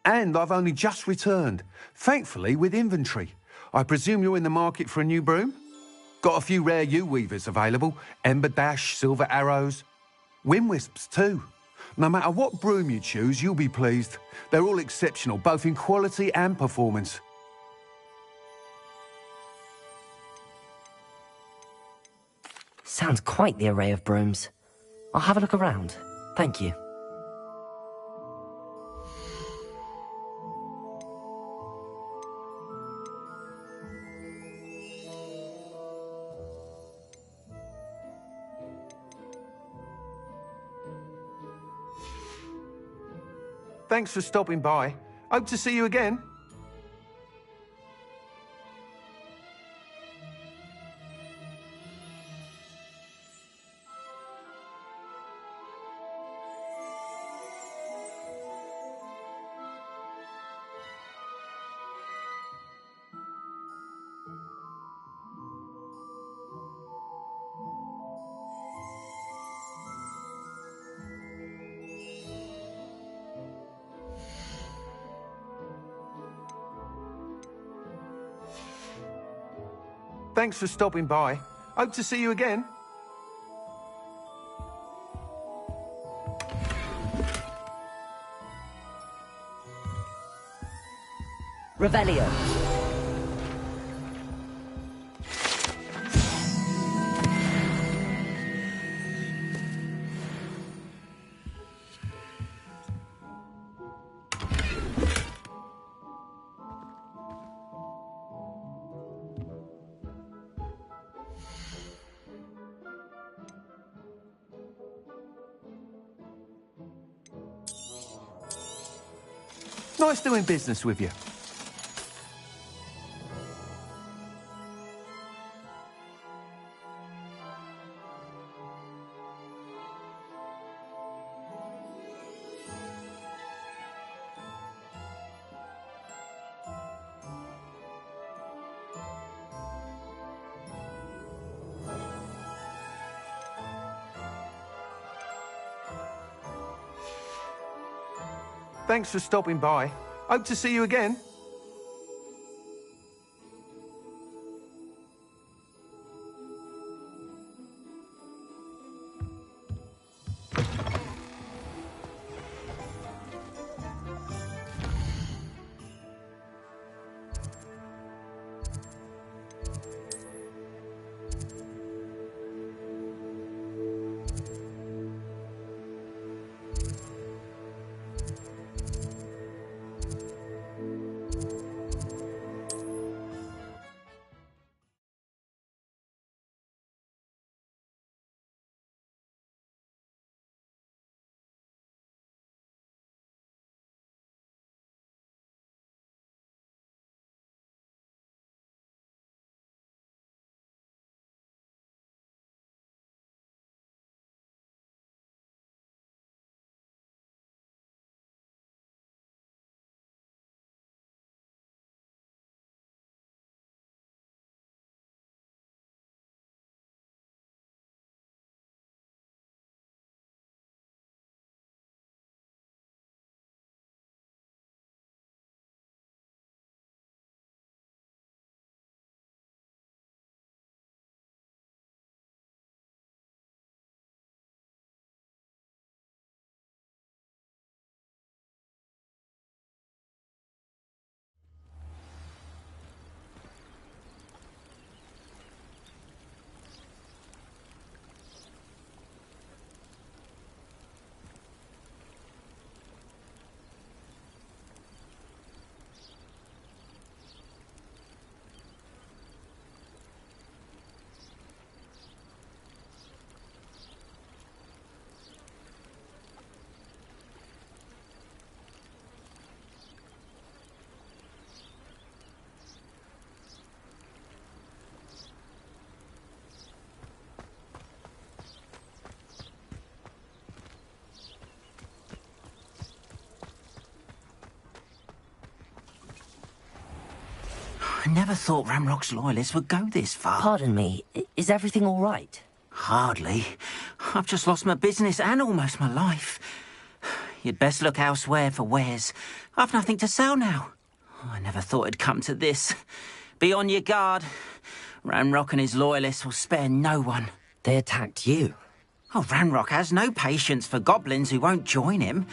And I've only just returned, thankfully with inventory. I presume you're in the market for a new broom? Got a few rare yew-weavers available. Ember Dash, Silver Arrows. Wind-wisps too. No matter what broom you choose, you'll be pleased. They're all exceptional, both in quality and performance. Sounds quite the array of brooms. I'll have a look around. Thank you. Thanks for stopping by. Hope to see you again. Thanks for stopping by. Hope to see you again. Revelio. Nice doing business with you. Thanks for stopping by. Hope to see you again. never thought Ranrock's loyalists would go this far. Pardon me, is everything all right? Hardly. I've just lost my business and almost my life. You'd best look elsewhere for wares. I've nothing to sell now. I never thought it'd come to this. Be on your guard. Ranrock and his loyalists will spare no one. They attacked you? Oh, Ranrock has no patience for goblins who won't join him.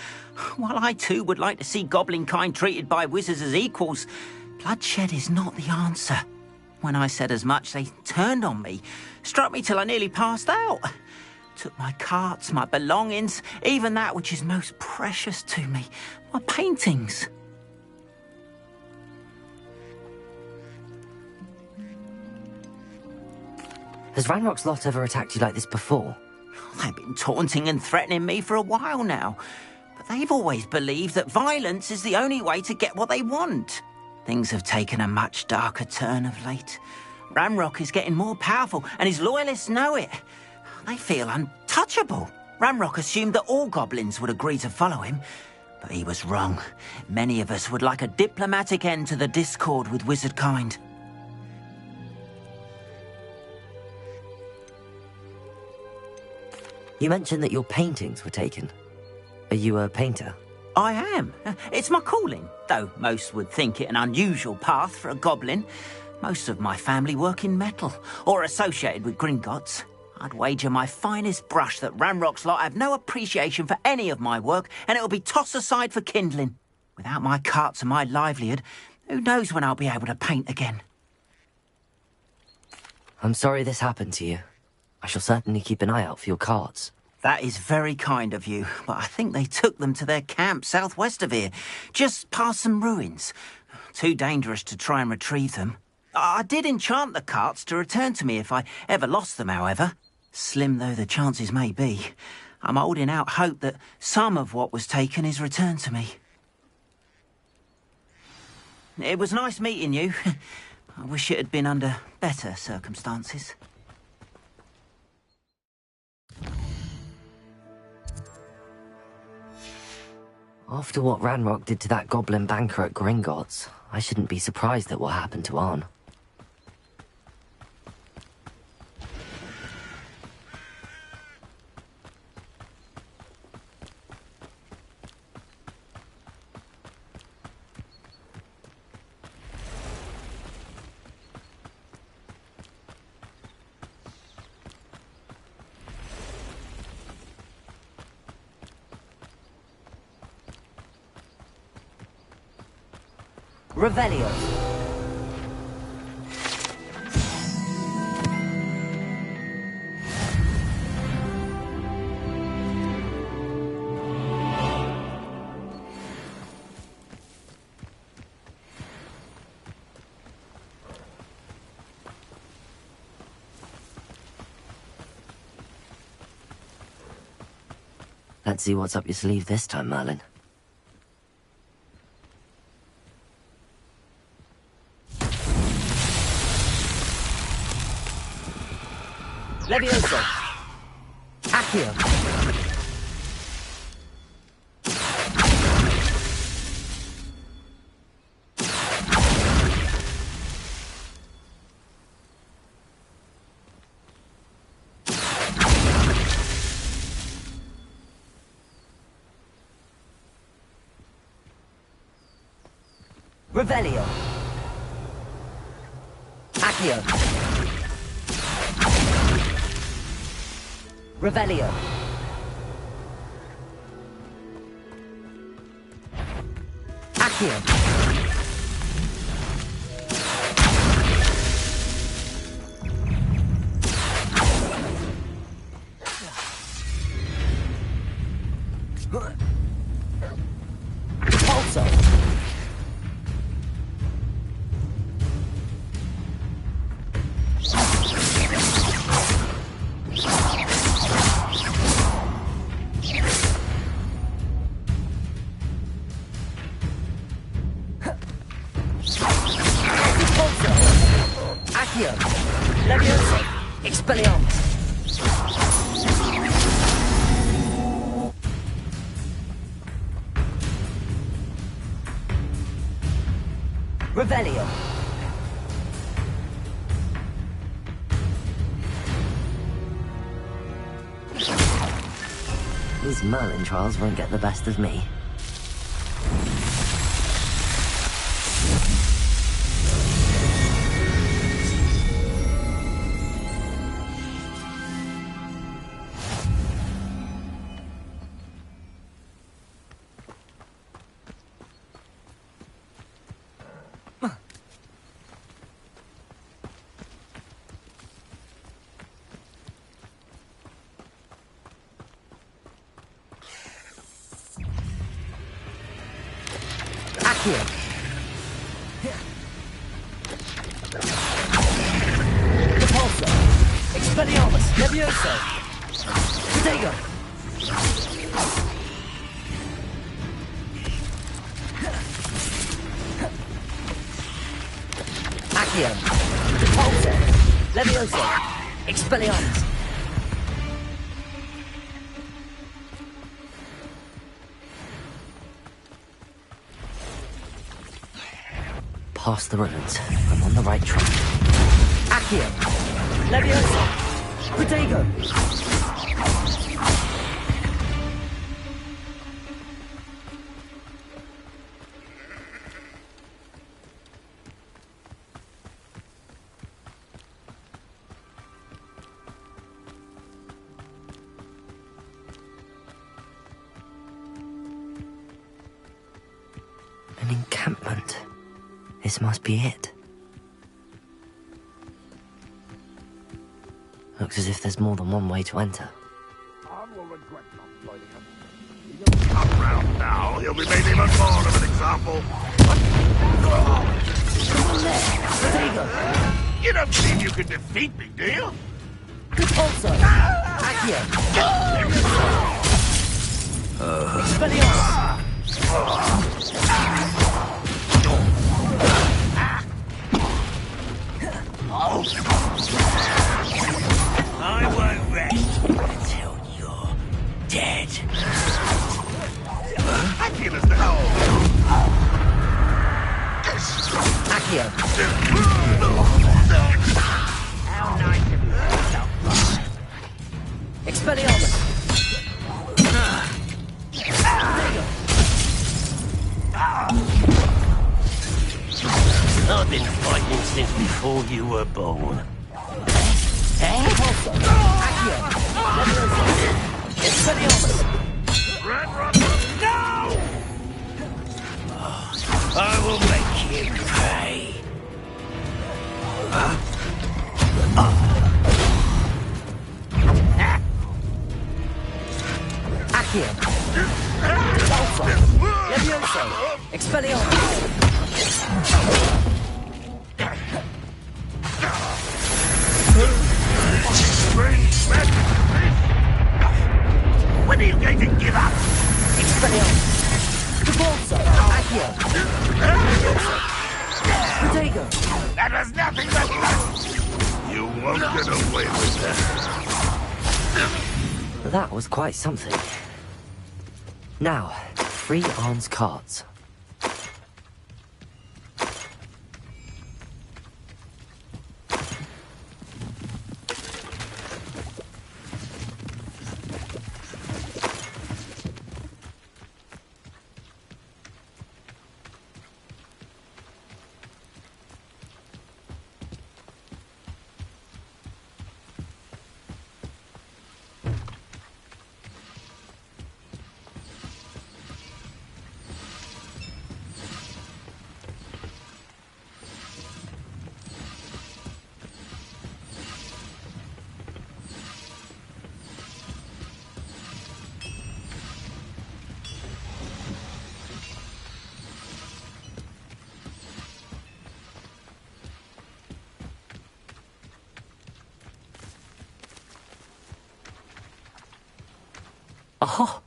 While I too would like to see goblin kind treated by wizards as equals, bloodshed is not the answer. When I said as much, they turned on me, struck me till I nearly passed out. Took my carts, my belongings, even that which is most precious to me, my paintings. Has Ranrock's lot ever attacked you like this before? They've been taunting and threatening me for a while now, but they've always believed that violence is the only way to get what they want. Things have taken a much darker turn of late. Ranrock is getting more powerful, and his loyalists know it. They feel untouchable. Ranrock assumed that all goblins would agree to follow him, but he was wrong. Many of us would like a diplomatic end to the discord with wizard kind. You mentioned that your paintings were taken. Are you a painter? I am. It's my calling, though most would think it an unusual path for a goblin. Most of my family work in metal, or associated with Gringotts. I'd wager my finest brush that Ranrock's lot have no appreciation for any of my work, and it'll be tossed aside for kindling. Without my carts and my livelihood, who knows when I'll be able to paint again. I'm sorry this happened to you. I shall certainly keep an eye out for your carts. That is very kind of you, but I think they took them to their camp southwest of here, just past some ruins. Too dangerous to try and retrieve them. I did enchant the carts to return to me if I ever lost them, however. Slim though the chances may be, I'm holding out hope that some of what was taken is returned to me. It was nice meeting you. I wish it had been under better circumstances. After what Ranrock did to that goblin banker at Gringotts, I shouldn't be surprised at what happened to Arn. Revelio. Let's see what's up your sleeve this time, Merlin. Levioso! Accio! Revelio! Accio! Revelio. Accio. Also. Levioso! Expelliarmus! Revelio! These Merlin trials won't get the best of me. Repulsor! Expelliarmus! Levioso! Protego! Accio! Repulsor! Levioso! Expelliarmus! Past the ruins. I'm on the right track. Accio! Levioso! Protego! An encampment. This must be it. Looks as if there's more than one way to enter. Come round now, he'll be made even more of an example. You don't think you can defeat me, do you? Repulsor! Accio! Expelliarmus! I won't rest until you're dead. I feel as though... Accio! How nice of you to stop by. Expelliarmus! I've been fighting since before you were born. Repulsor! Accio! Expelliarmus! No! I will make you pay. Accio! Repulsor! Levioso! Expelliarmus! When are you going to give up? Expelliarmus! Repulsor! Accio! Protego! That was nothing but luck! You won't get away with that. That was quite something. Now, free Arn's cards. Oh,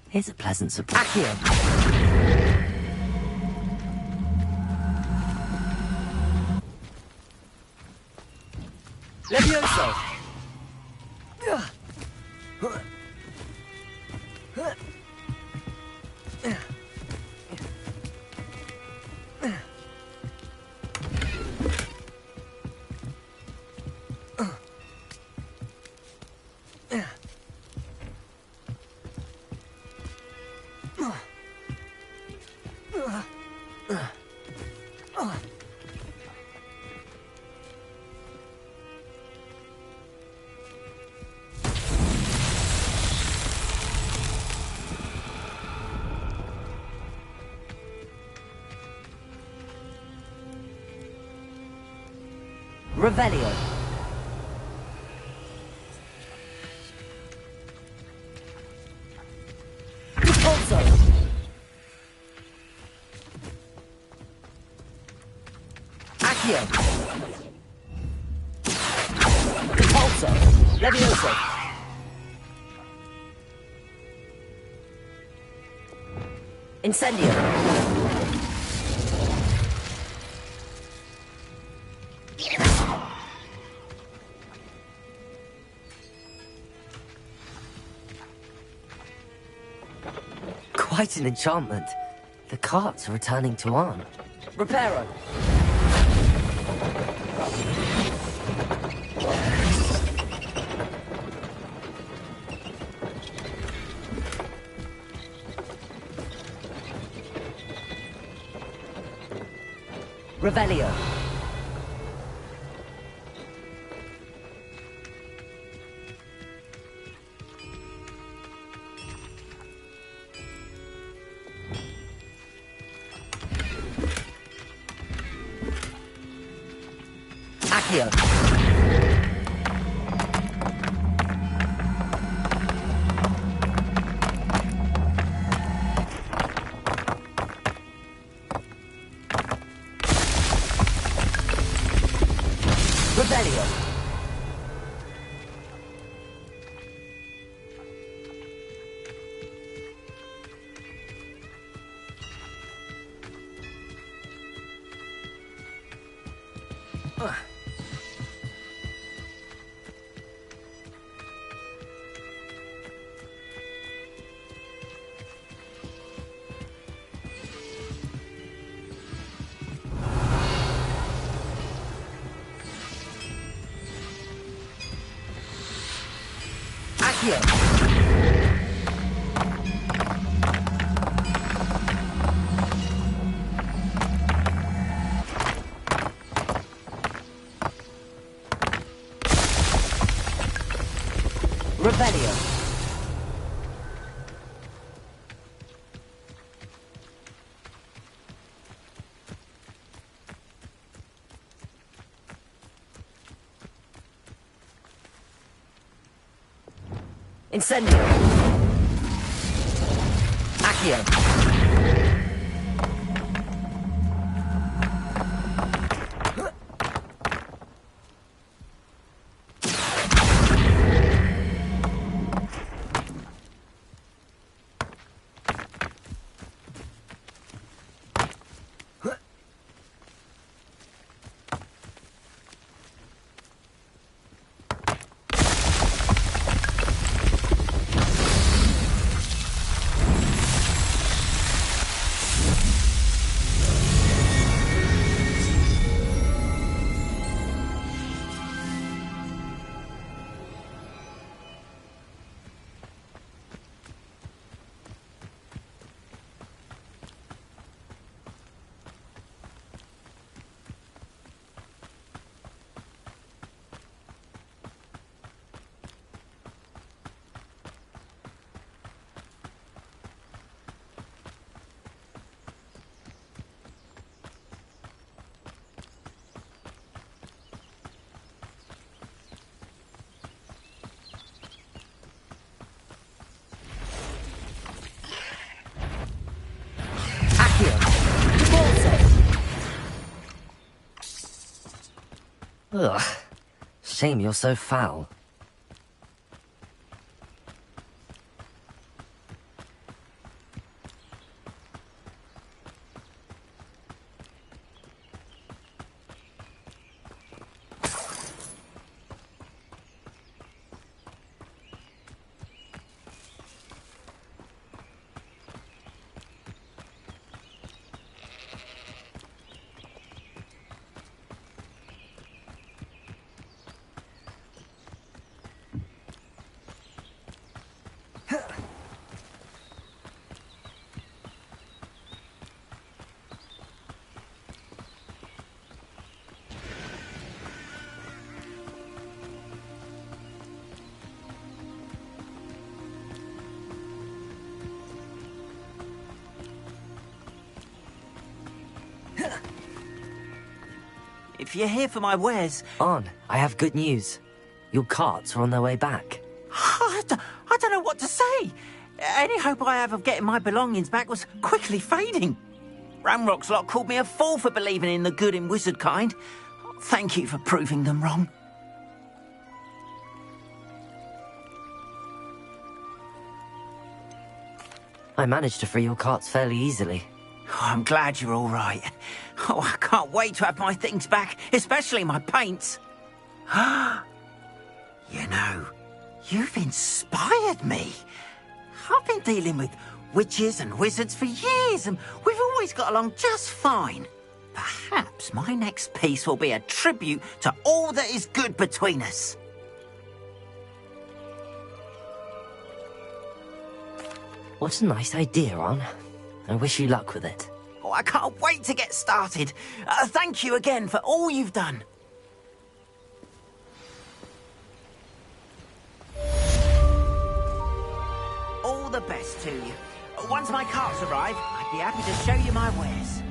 here's a pleasant surprise. Accio! Levioso! Revelio. Repulso. Accio. Repulso. Levioso. Incendio. Quite an enchantment. The carts are returning to Arn. Reparo. Revelio. Accio. Revelio. Accio. Revelio. Incendio. Accio. Ugh. Shame you're so foul. if you're here for my wares. On, I have good news. Your carts are on their way back. I don't know what to say. Any hope I have of getting my belongings back was quickly fading. Ramrock's lot called me a fool for believing in the good in wizard kind. Thank you for proving them wrong. I managed to free your carts fairly easily. Oh, I'm glad you're all right. Oh, I can't wait to have my things back, especially my paints. You know, you've inspired me. I've been dealing with witches and wizards for years, and we've always got along just fine. Perhaps my next piece will be a tribute to all that is good between us. What a nice idea, Ron. I wish you luck with it. Oh, I can't wait to get started. Thank you again for all you've done. All the best to you. Once my carts arrive, I'd be happy to show you my wares.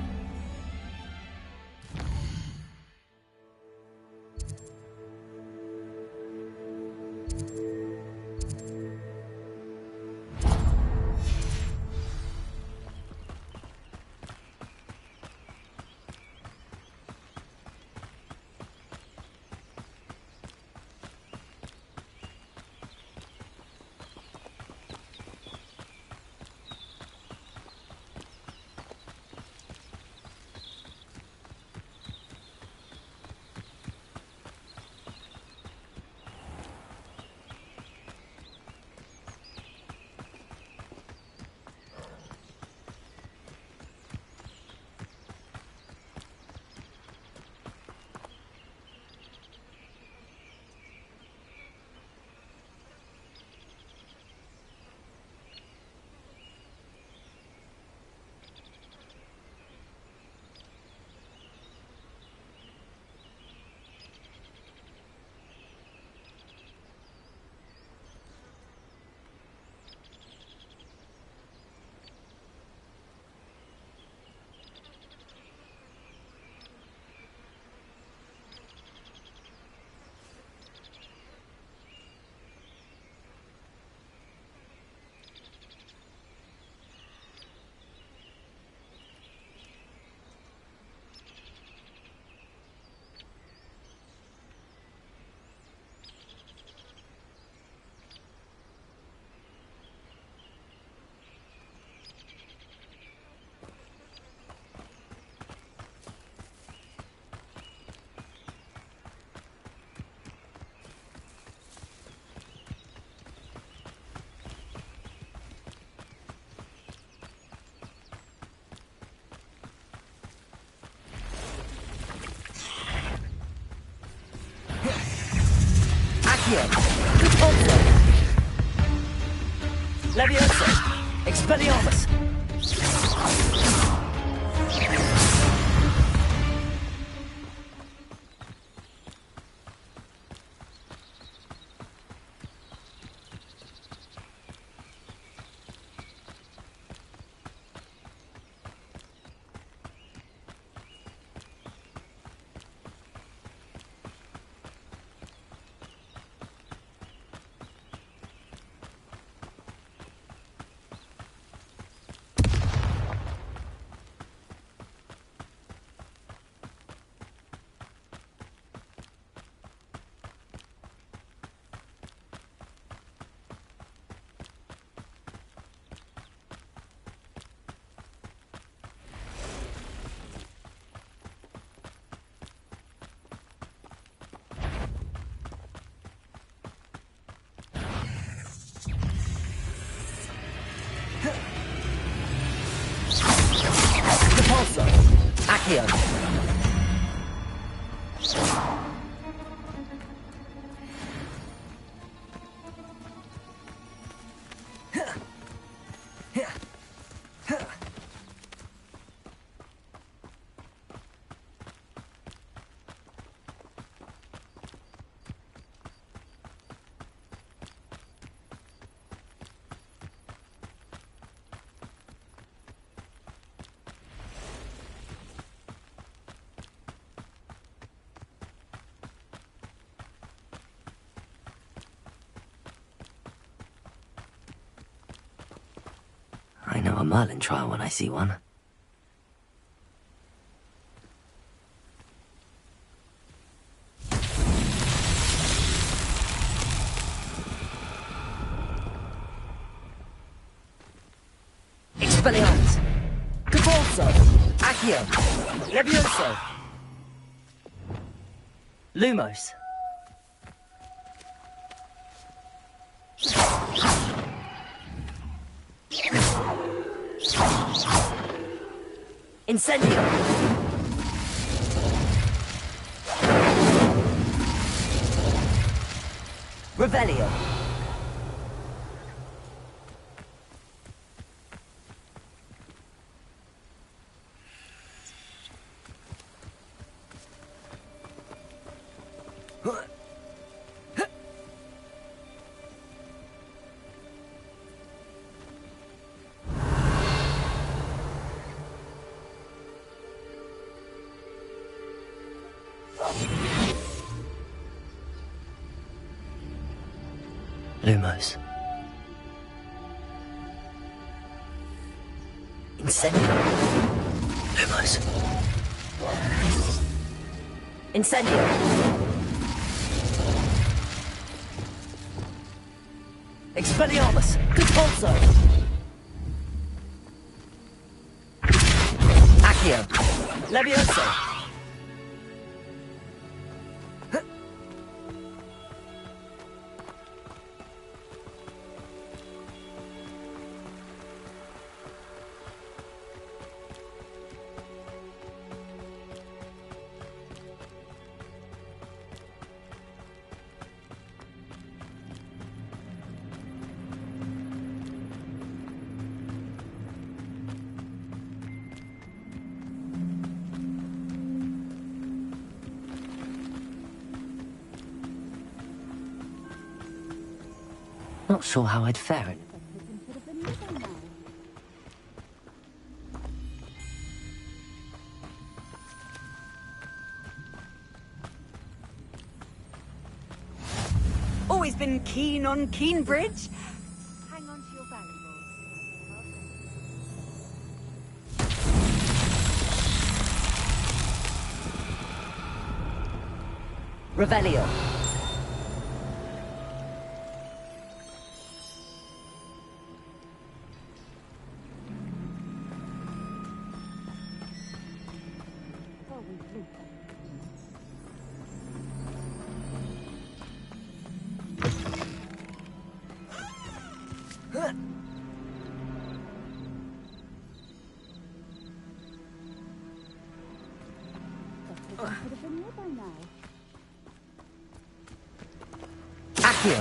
Repulso! Levioso! Expelliarmus! Repulso! Accio! a Merlin trial when I see one. Expelliarmus! Cabalso! Accio! Levioso! Lumos! Incendio! Revelio! Lumos. Incendio! Lumos. Incendio! Expelliarmus! Compulso! Accio! Levioso! Not sure how I'd fare it. Always been keen on Keenbridge? Hang on to your valuables. Revelio! Accio!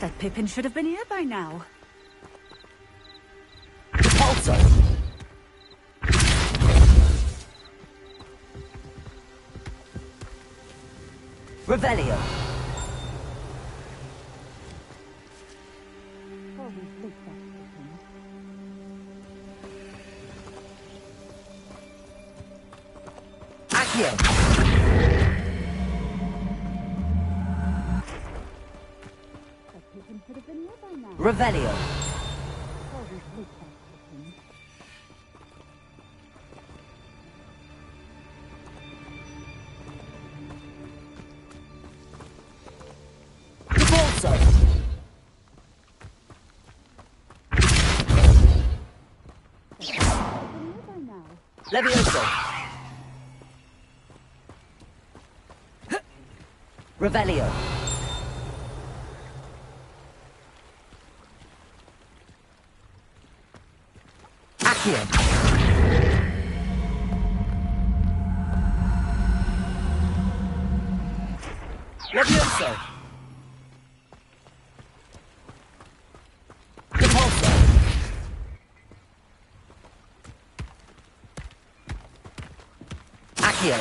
That Pippin should have been here by now. Compulso! Revelio! Accio! Revelio! Compulso! Levioso! Revelio! Accio! Levioso! Compulso! Accio!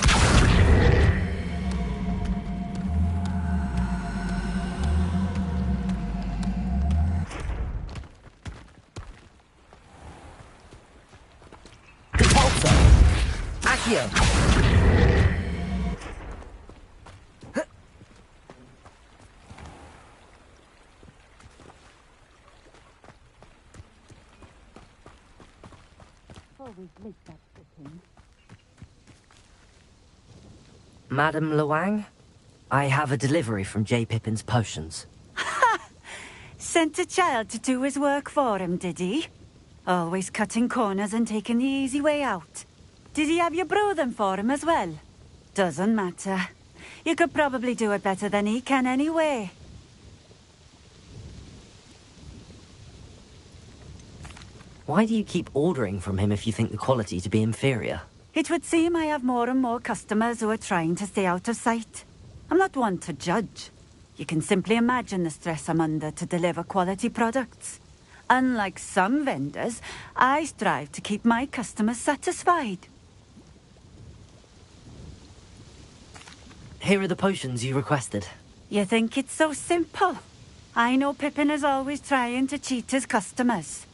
Accio! Madam Luang, I have a delivery from J. Pippin's potions. Sent a child to do his work for him, did he? Always cutting corners and taking the easy way out. Did he have you brew them for him as well? Doesn't matter. You could probably do it better than he can anyway. Why do you keep ordering from him if you think the quality to be inferior? It would seem I have more and more customers who are trying to stay out of sight. I'm not one to judge. You can simply imagine the stress I'm under to deliver quality products. Unlike some vendors, I strive to keep my customers satisfied. Here are the potions you requested. You think it's so simple? I know Pippin is always trying to cheat his customers.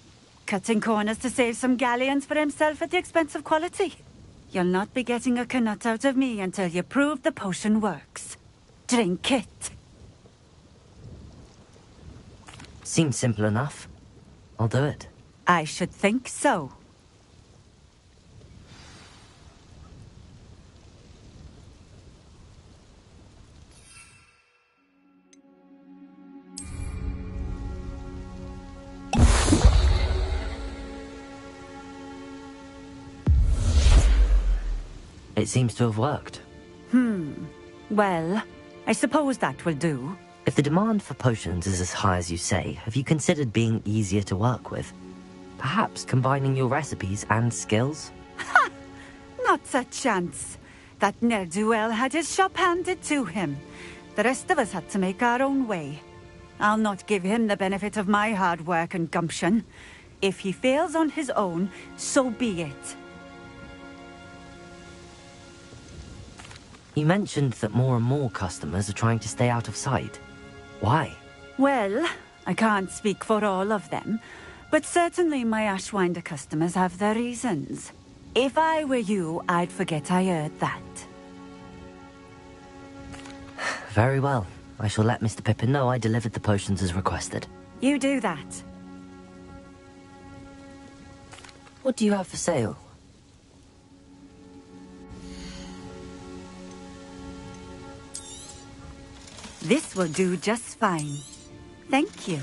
Cutting corners to save some galleons for himself at the expense of quality. You'll not be getting a canut out of me until you prove the potion works. Drink it. Seems simple enough. I'll do it. I should think so. It seems to have worked. Well, I suppose that will do. If the demand for potions is as high as you say, have you considered being easier to work with? Perhaps combining your recipes and skills? Not a chance. That ne'er-do-well had his shop handed to him. The rest of us had to make our own way. I'll not give him the benefit of my hard work and gumption. If he fails on his own, so be it. You mentioned that more and more customers are trying to stay out of sight. Why? Well, I can't speak for all of them, but certainly my Ashwinder customers have their reasons. If I were you, I'd forget I heard that. Very well. I shall let Mr. Pippin know I delivered the potions as requested. You do that. What do you have for sale? This will do just fine. Thank you.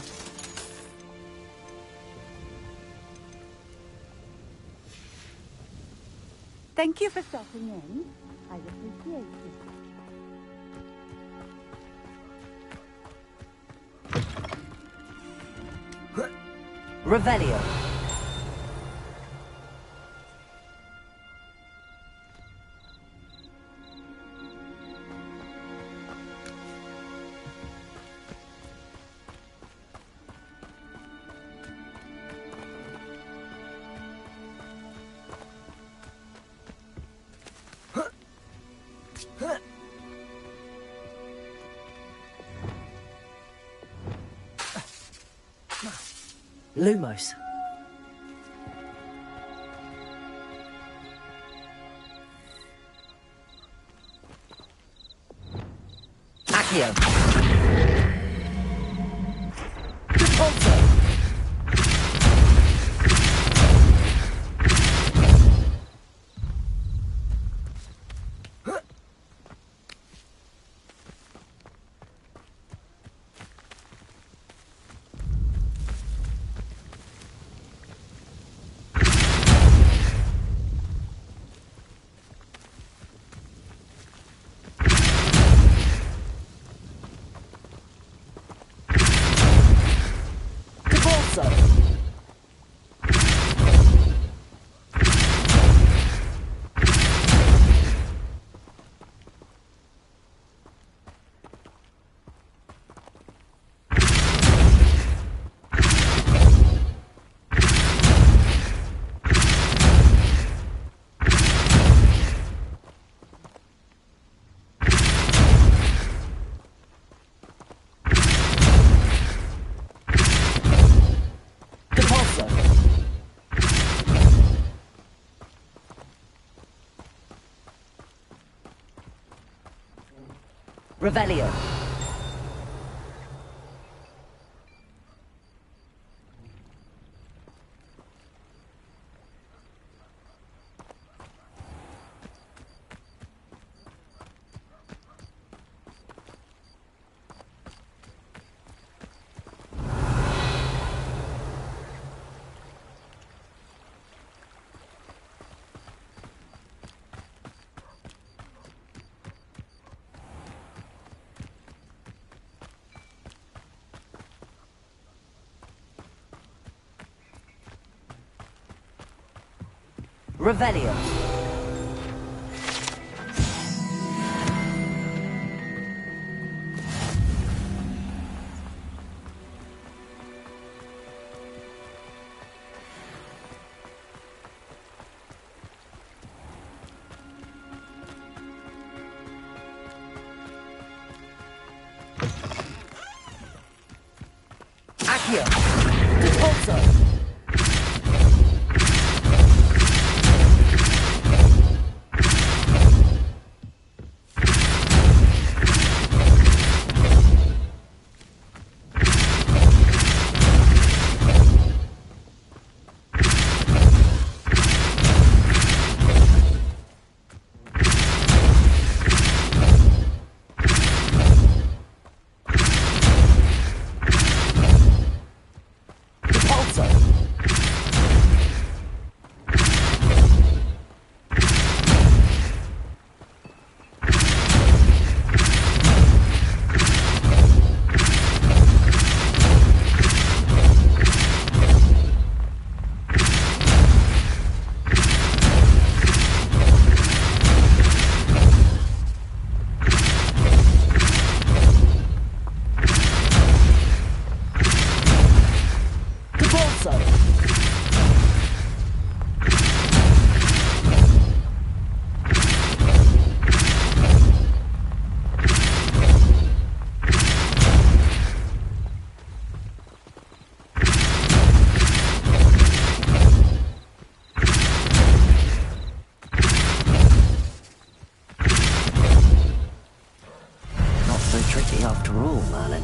Thank you for stopping in. I appreciate it. Revelio. Lumos. Accio. Alto. Revelio. Revelio. Accio. Disposo. After all, Merlin.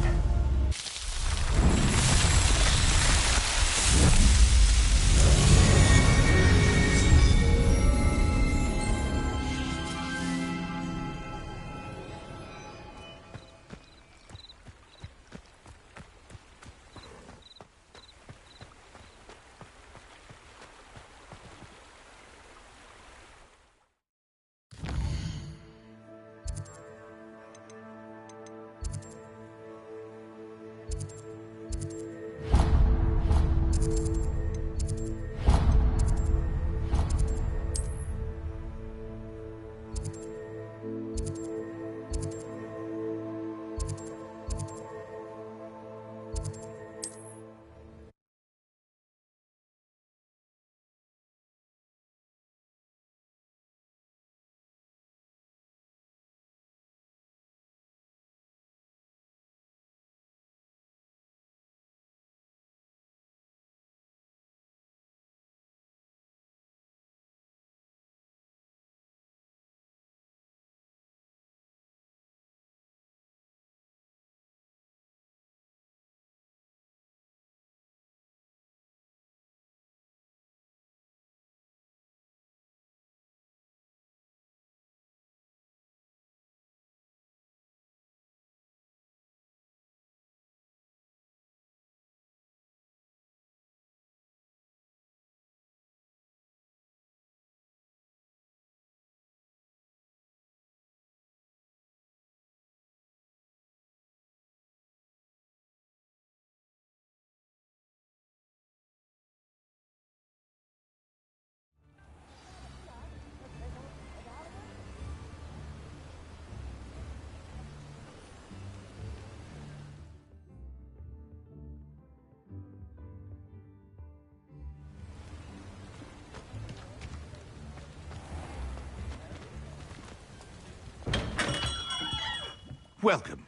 Welcome.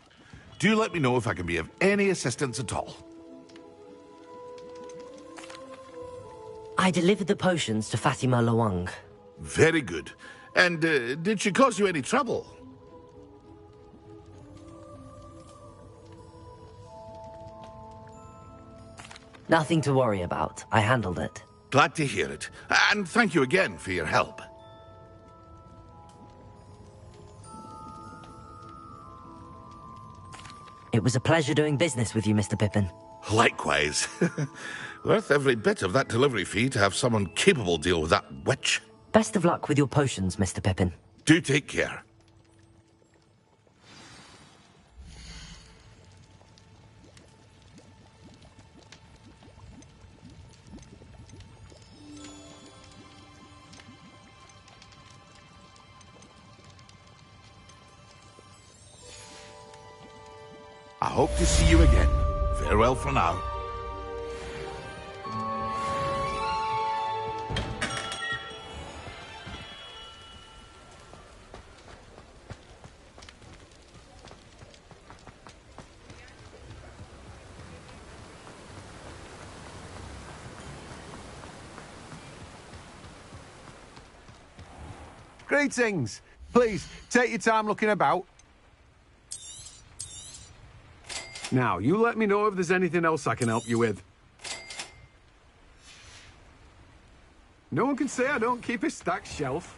Do let me know if I can be of any assistance at all. I delivered the potions to Fatima Lawang. Very good. And did she cause you any trouble? Nothing to worry about. I handled it. Glad to hear it. And thank you again for your help. It was a pleasure doing business with you, Mr. Pippin. Likewise. Worth every bit of that delivery fee to have someone capable deal with that witch. Best of luck with your potions, Mr. Pippin. Do take care. I hope to see you again. Farewell for now. Greetings. Please, take your time looking about. Now, you let me know if there's anything else I can help you with. No one can say I don't keep a stacked shelf.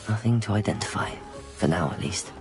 Nothing to identify. For now, at least.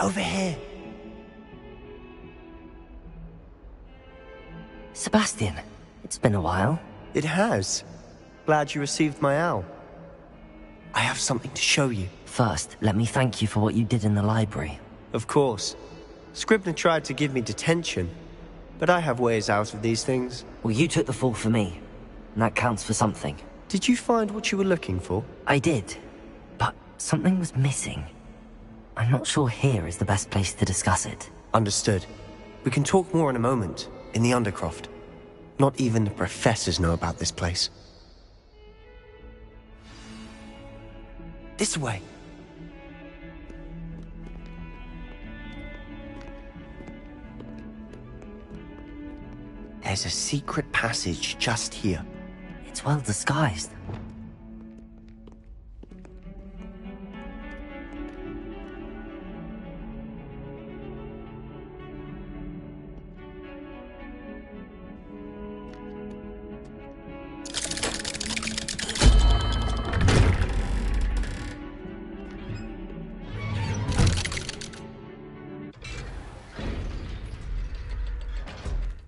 Over here. Sebastian, it's been a while. It has. Glad you received my owl. I have something to show you. First, let me thank you for what you did in the library. Of course. Scribner tried to give me detention, but I have ways out of these things. Well, you took the fall for me, and that counts for something. Did you find what you were looking for? I did, but something was missing. I'm not sure here is the best place to discuss it. Understood. We can talk more in a moment, in the Undercroft. Not even the professors know about this place. This way. There's a secret passage just here. It's well disguised.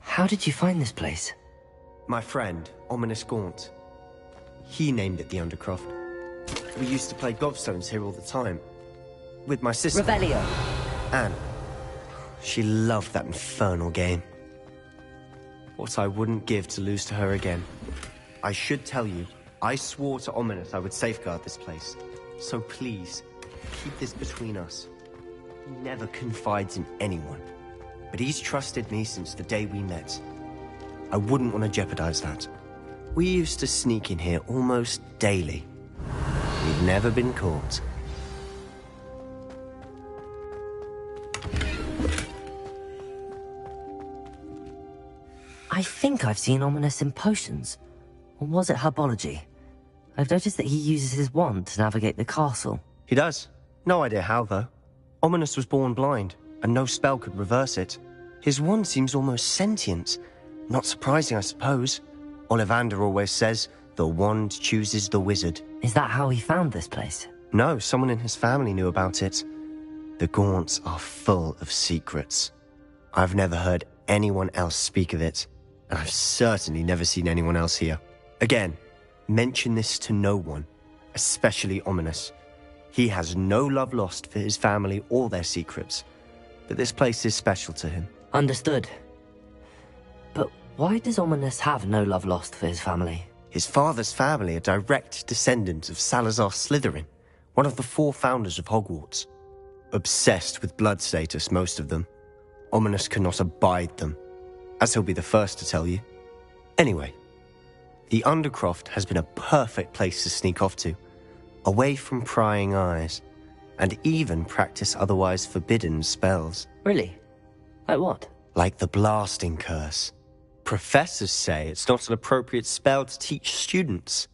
How did you find this place? My friend, Ominous Gaunt. He named it the Undercroft. We used to play gobstones here all the time. With my sister... Revelio. Anne. She loved that infernal game. What I wouldn't give to lose to her again. I should tell you, I swore to Ominous I would safeguard this place. So please, keep this between us. He never confides in anyone. But he's trusted me since the day we met. I wouldn't want to jeopardize that. We used to sneak in here almost daily. We've never been caught. I think I've seen Ominous in potions. Or was it herbology? I've noticed that he uses his wand to navigate the castle. He does. No idea how, though. Ominous was born blind, and no spell could reverse it. His wand seems almost sentient. Not surprising, I suppose. Ollivander always says, the wand chooses the wizard. Is that how he found this place? No, someone in his family knew about it. The Gaunts are full of secrets. I've never heard anyone else speak of it, and I've certainly never seen anyone else here. Again, mention this to no one, especially Ominous. He has no love lost for his family or their secrets, but this place is special to him. Understood. But why does Ominous have no love lost for his family? His father's family are direct descendants of Salazar Slytherin, one of the 4 founders of Hogwarts. Obsessed with blood status, most of them. Ominous cannot abide them, as he'll be the first to tell you. Anyway, the Undercroft has been a perfect place to sneak off to, away from prying eyes, and even practice otherwise forbidden spells. Really? Like what? Like the Blasting Curse. Professors say it's not an appropriate spell to teach students.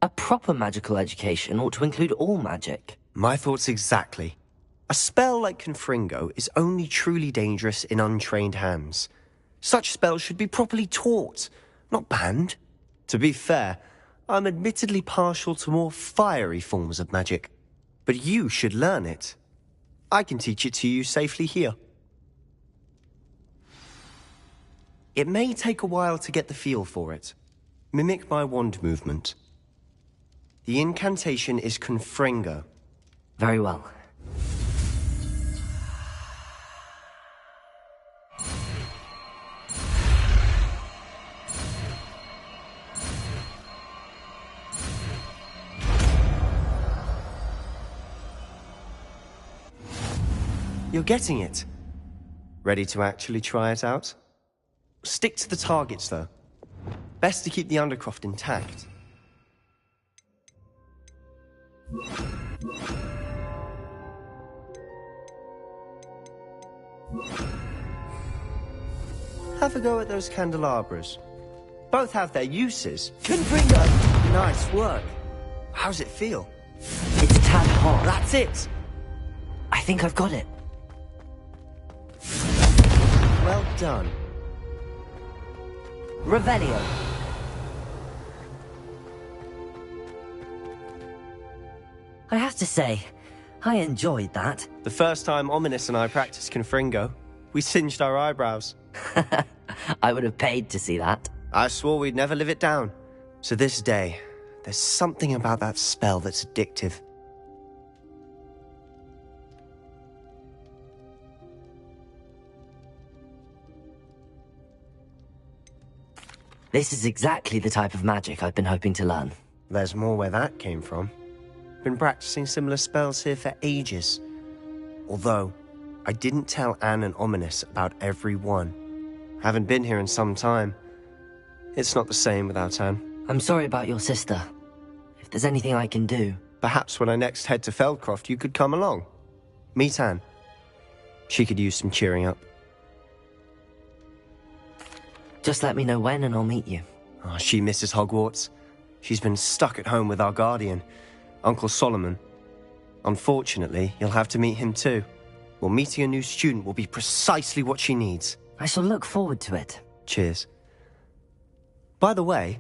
A proper magical education ought to include all magic. My thoughts exactly. A spell like Confringo is only truly dangerous in untrained hands. Such spells should be properly taught, not banned. To be fair, I'm admittedly partial to more fiery forms of magic. But you should learn it. I can teach it to you safely here. It may take a while to get the feel for it. Mimic my wand movement. The incantation is Confringo. Very well. You're getting it. Ready to actually try it out? Stick to the targets, though. Best to keep the Undercroft intact. Have a go at those candelabras. Both have their uses. Confringo! Nice work. How's it feel? It's a tad hot. That's it. I think I've got it. Well done. Revelio. I have to say, I enjoyed that. The first time Ominous and I practiced Confringo, we singed our eyebrows. I would have paid to see that. I swore we'd never live it down. So this day, there's something about that spell that's addictive. This is exactly the type of magic I've been hoping to learn. There's more where that came from. Been practicing similar spells here for ages. Although, I didn't tell Anne and Ominous about every one. Haven't been here in some time. It's not the same without Anne. I'm sorry about your sister. If there's anything I can do... Perhaps when I next head to Feldcroft, you could come along. Meet Anne. She could use some cheering up. Just let me know when and I'll meet you. Oh, she misses Hogwarts. She's been stuck at home with our guardian, Uncle Solomon. Unfortunately, you'll have to meet him too. Well, meeting a new student will be precisely what she needs. I shall look forward to it. Cheers. By the way,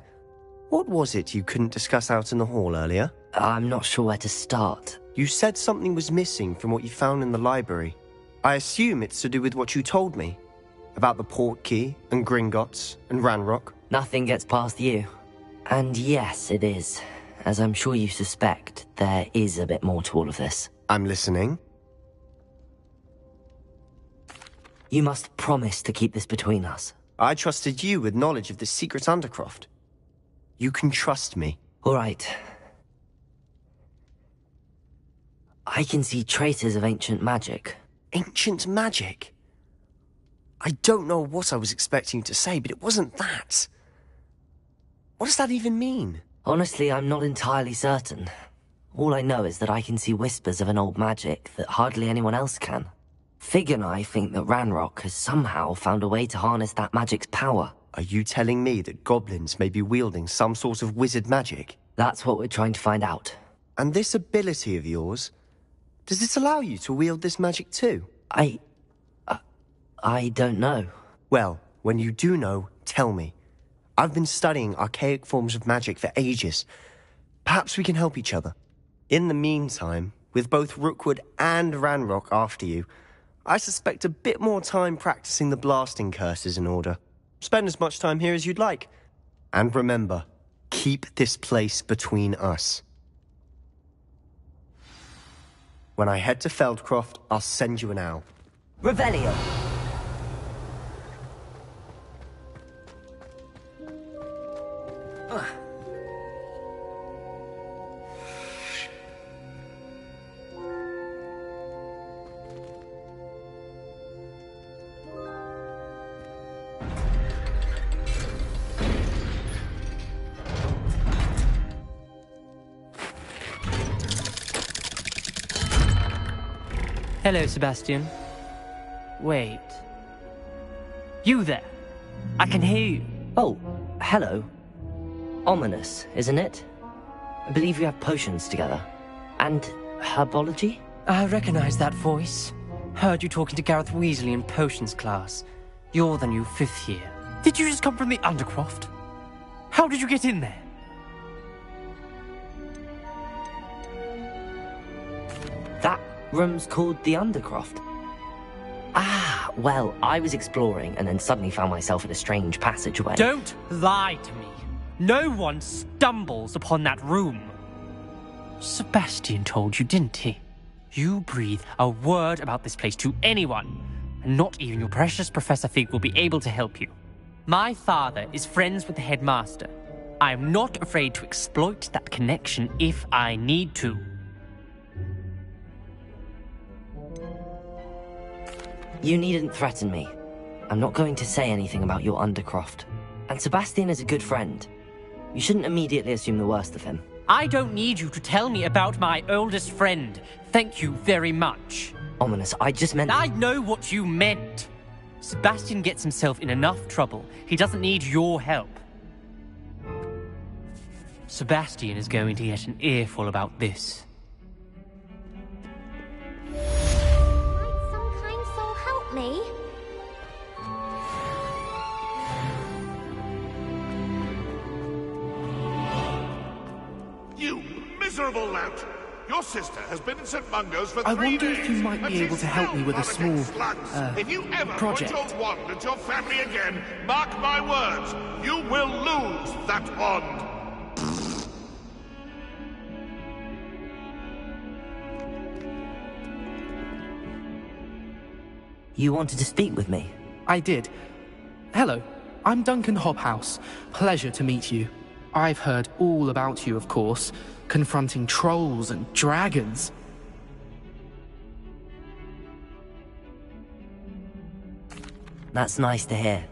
what was it you couldn't discuss out in the hall earlier? I'm not sure where to start. You said something was missing from what you found in the library. I assume it's to do with what you told me. About the Portkey, and Gringotts, and Ranrock. Nothing gets past you. And yes, it is. As I'm sure you suspect, there is a bit more to all of this. I'm listening. You must promise to keep this between us. I trusted you with knowledge of the secret Undercroft. You can trust me. All right. I can see traces of ancient magic. Ancient magic? I don't know what I was expecting you to say, but it wasn't that. What does that even mean? Honestly, I'm not entirely certain. All I know is that I can see whispers of an old magic that hardly anyone else can. Fig and I think that Ranrock has somehow found a way to harness that magic's power. Are you telling me that goblins may be wielding some sort of wizard magic? That's what we're trying to find out. And this ability of yours, does it allow you to wield this magic too? I don't know. Well, when you do know, tell me. I've been studying archaic forms of magic for ages. Perhaps we can help each other. In the meantime, with both Rookwood and Ranrock after you, I suspect a bit more time practicing the blasting curse is in order. Spend as much time here as you'd like. And remember, keep this place between us. When I head to Feldcroft, I'll send you an owl. Revelio! Hello, Sebastian. Wait. You there? I can hear you. Oh, hello. Ominous, isn't it? I believe you have potions together. And herbology? I recognize that voice. Heard you talking to Gareth Weasley in potions class. You're the new 5th year. Did you just come from the Undercroft? How did you get in there? That room's called the Undercroft. Ah, well, I was exploring and then suddenly found myself in a strange passageway. Don't lie to me. No one stumbles upon that room. Sebastian told you, didn't he? You breathe a word about this place to anyone, and not even your precious Professor Fig will be able to help you. My father is friends with the headmaster. I am not afraid to exploit that connection if I need to. You needn't threaten me. I'm not going to say anything about your Undercroft. And Sebastian is a good friend. You shouldn't immediately assume the worst of him. I don't need you to tell me about my oldest friend. Thank you very much. Ominous, I just meant... I know what you meant. Sebastian gets himself in enough trouble. He doesn't need your help. Sebastian is going to get an earful about this. Might some kind soul help me? You miserable lout! Your sister has been in St. Mungo's for 3 days. I wonder if you might be able to help me with a small, if you ever project. put your wand at your family again, mark my words, you will lose that wand. You wanted to speak with me? I did. Hello, I'm Duncan Hobhouse. Pleasure to meet you. I've heard all about you, of course, confronting trolls and dragons. That's nice to hear.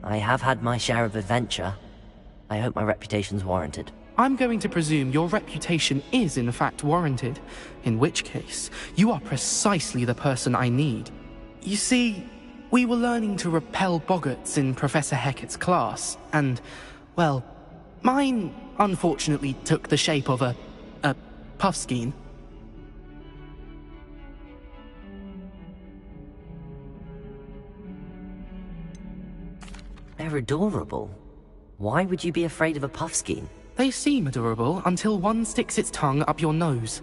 I have had my share of adventure. I hope my reputation's warranted. I'm going to presume your reputation is in fact warranted, in which case, you are precisely the person I need. You see, we were learning to repel boggarts in Professor Hecat's class, and, well, mine unfortunately took the shape of a puffskein. They're adorable. Why would you be afraid of a puffskein? They seem adorable until one sticks its tongue up your nose.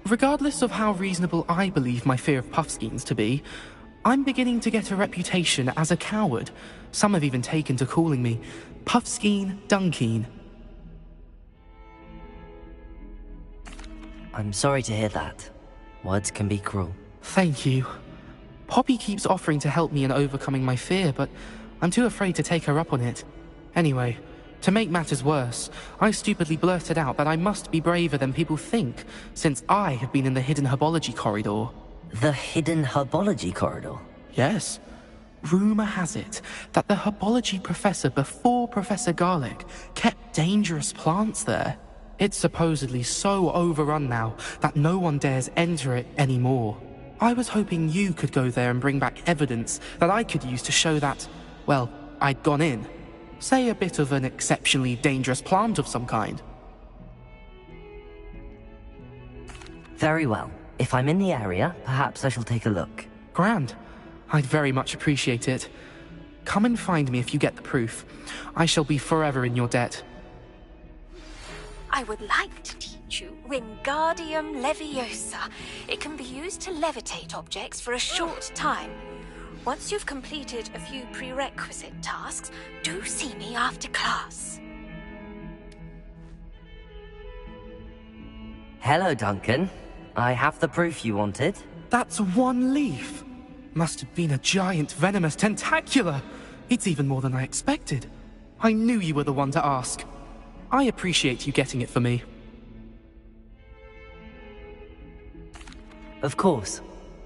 Regardless of how reasonable I believe my fear of puffskeins to be, I'm beginning to get a reputation as a coward. Some have even taken to calling me Puffskein Dunkeen. I'm sorry to hear that. Words can be cruel. Thank you. Poppy keeps offering to help me in overcoming my fear, but I'm too afraid to take her up on it. Anyway, to make matters worse, I stupidly blurted out that I must be braver than people think, since I have been in the hidden herbology corridor. The hidden herbology corridor? Yes. Rumor has it that the herbology professor before Professor Garlic kept dangerous plants there. It's supposedly so overrun now that no one dares enter it anymore. I was hoping you could go there and bring back evidence that I could use to show that, well, I'd gone in. Say a bit of an exceptionally dangerous plant of some kind. Very well. If I'm in the area, perhaps I shall take a look. Grand. I'd very much appreciate it. Come and find me if you get the proof. I shall be forever in your debt. I would like to teach you Wingardium Leviosa. It can be used to levitate objects for a short time. Once you've completed a few prerequisite tasks, do see me after class. Hello, Duncan. I have the proof you wanted. That's one leaf. Must have been a giant venomous tentacula. It's even more than I expected. I knew you were the one to ask. I appreciate you getting it for me. Of course.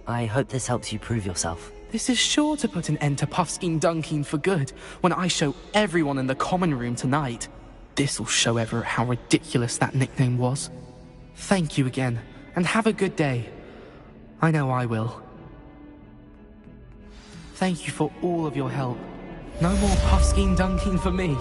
I hope this helps you prove yourself. This is sure to put an end to Puffskein Dunkeen for good when I show everyone in the common room tonight. This'll show Everett how ridiculous that nickname was. Thank you again, and have a good day. I know I will. Thank you for all of your help. No more Puffskein Dunkeen for me.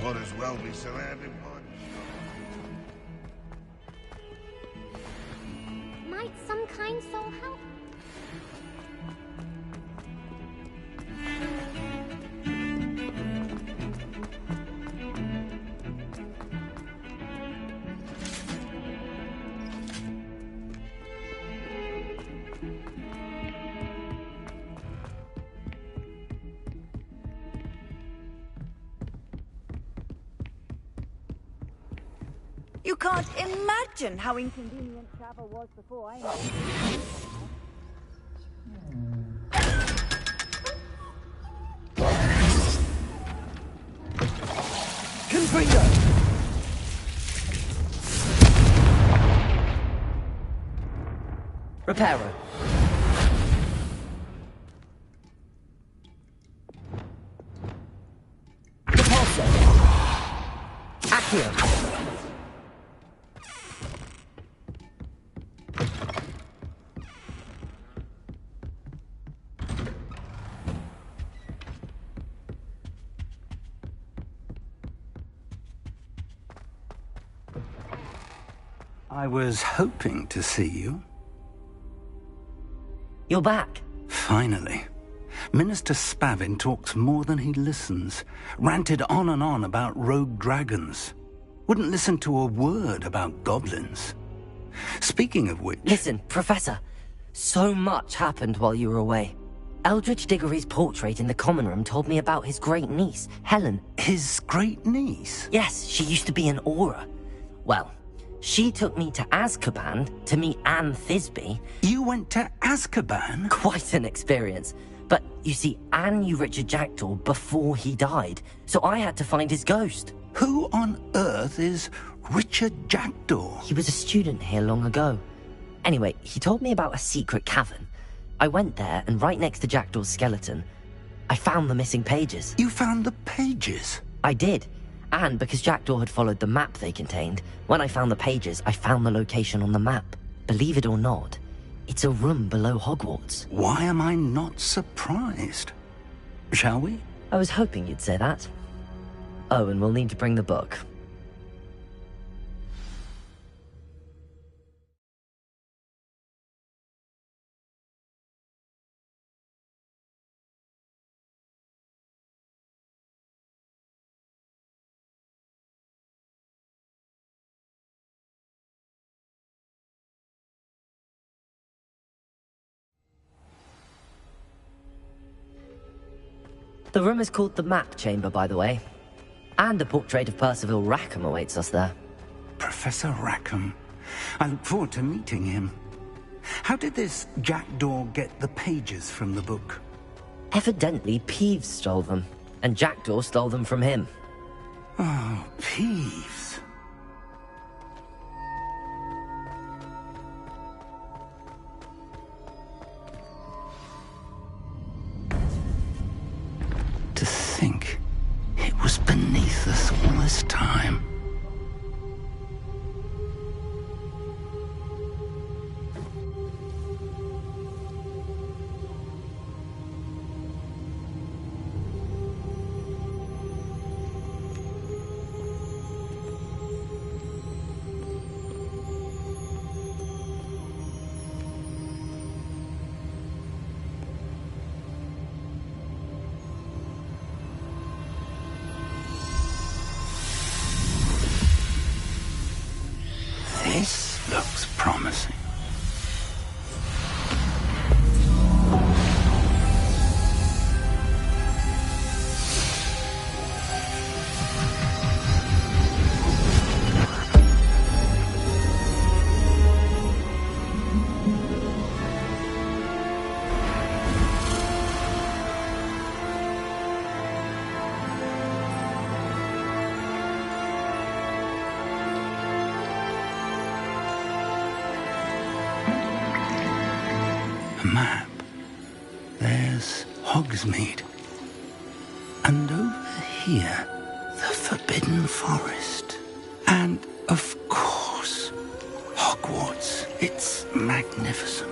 could as well be surrounded by... Might some kind soul help? You can't imagine how inconvenient travel was before I knew. Confringo! Reparo. Repulsor. Accio. I was hoping to see you. You're back. Finally. Minister Spavin talks more than he listens. Ranted on and on about rogue dragons. Wouldn't listen to a word about goblins. Speaking of which... Listen, Professor. So much happened while you were away. Eldridge Diggory's portrait in the common room told me about his great niece, Helen. His great niece? Yes, she used to be an Auror. Well, she took me to Azkaban to meet Anne Thisbe. You went to Azkaban? Quite an experience. But, you see, Anne knew Richard Jackdaw before he died, so I had to find his ghost. Who on earth is Richard Jackdaw? He was a student here long ago. Anyway, he told me about a secret cavern. I went there, and right next to Jackdaw's skeleton, I found the missing pages. You found the pages? I did. And because Jackdaw had followed the map they contained, when I found the pages, I found the location on the map. Believe it or not, it's a room below Hogwarts. Why am I not surprised? Shall we? I was hoping you'd say that. Oh, and we'll need to bring the book. The room is called the Map Chamber, by the way. And a portrait of Percival Rackham awaits us there. Professor Rackham. I look forward to meeting him. How did this Jackdaw get the pages from the book? Evidently, Peeves stole them, and Jackdaw stole them from him. Oh, Peeves. To think it was beneath us all this time. This looks promising. A map. There's Hogsmeade. And over here, the Forbidden Forest. And, of course, Hogwarts. It's magnificent.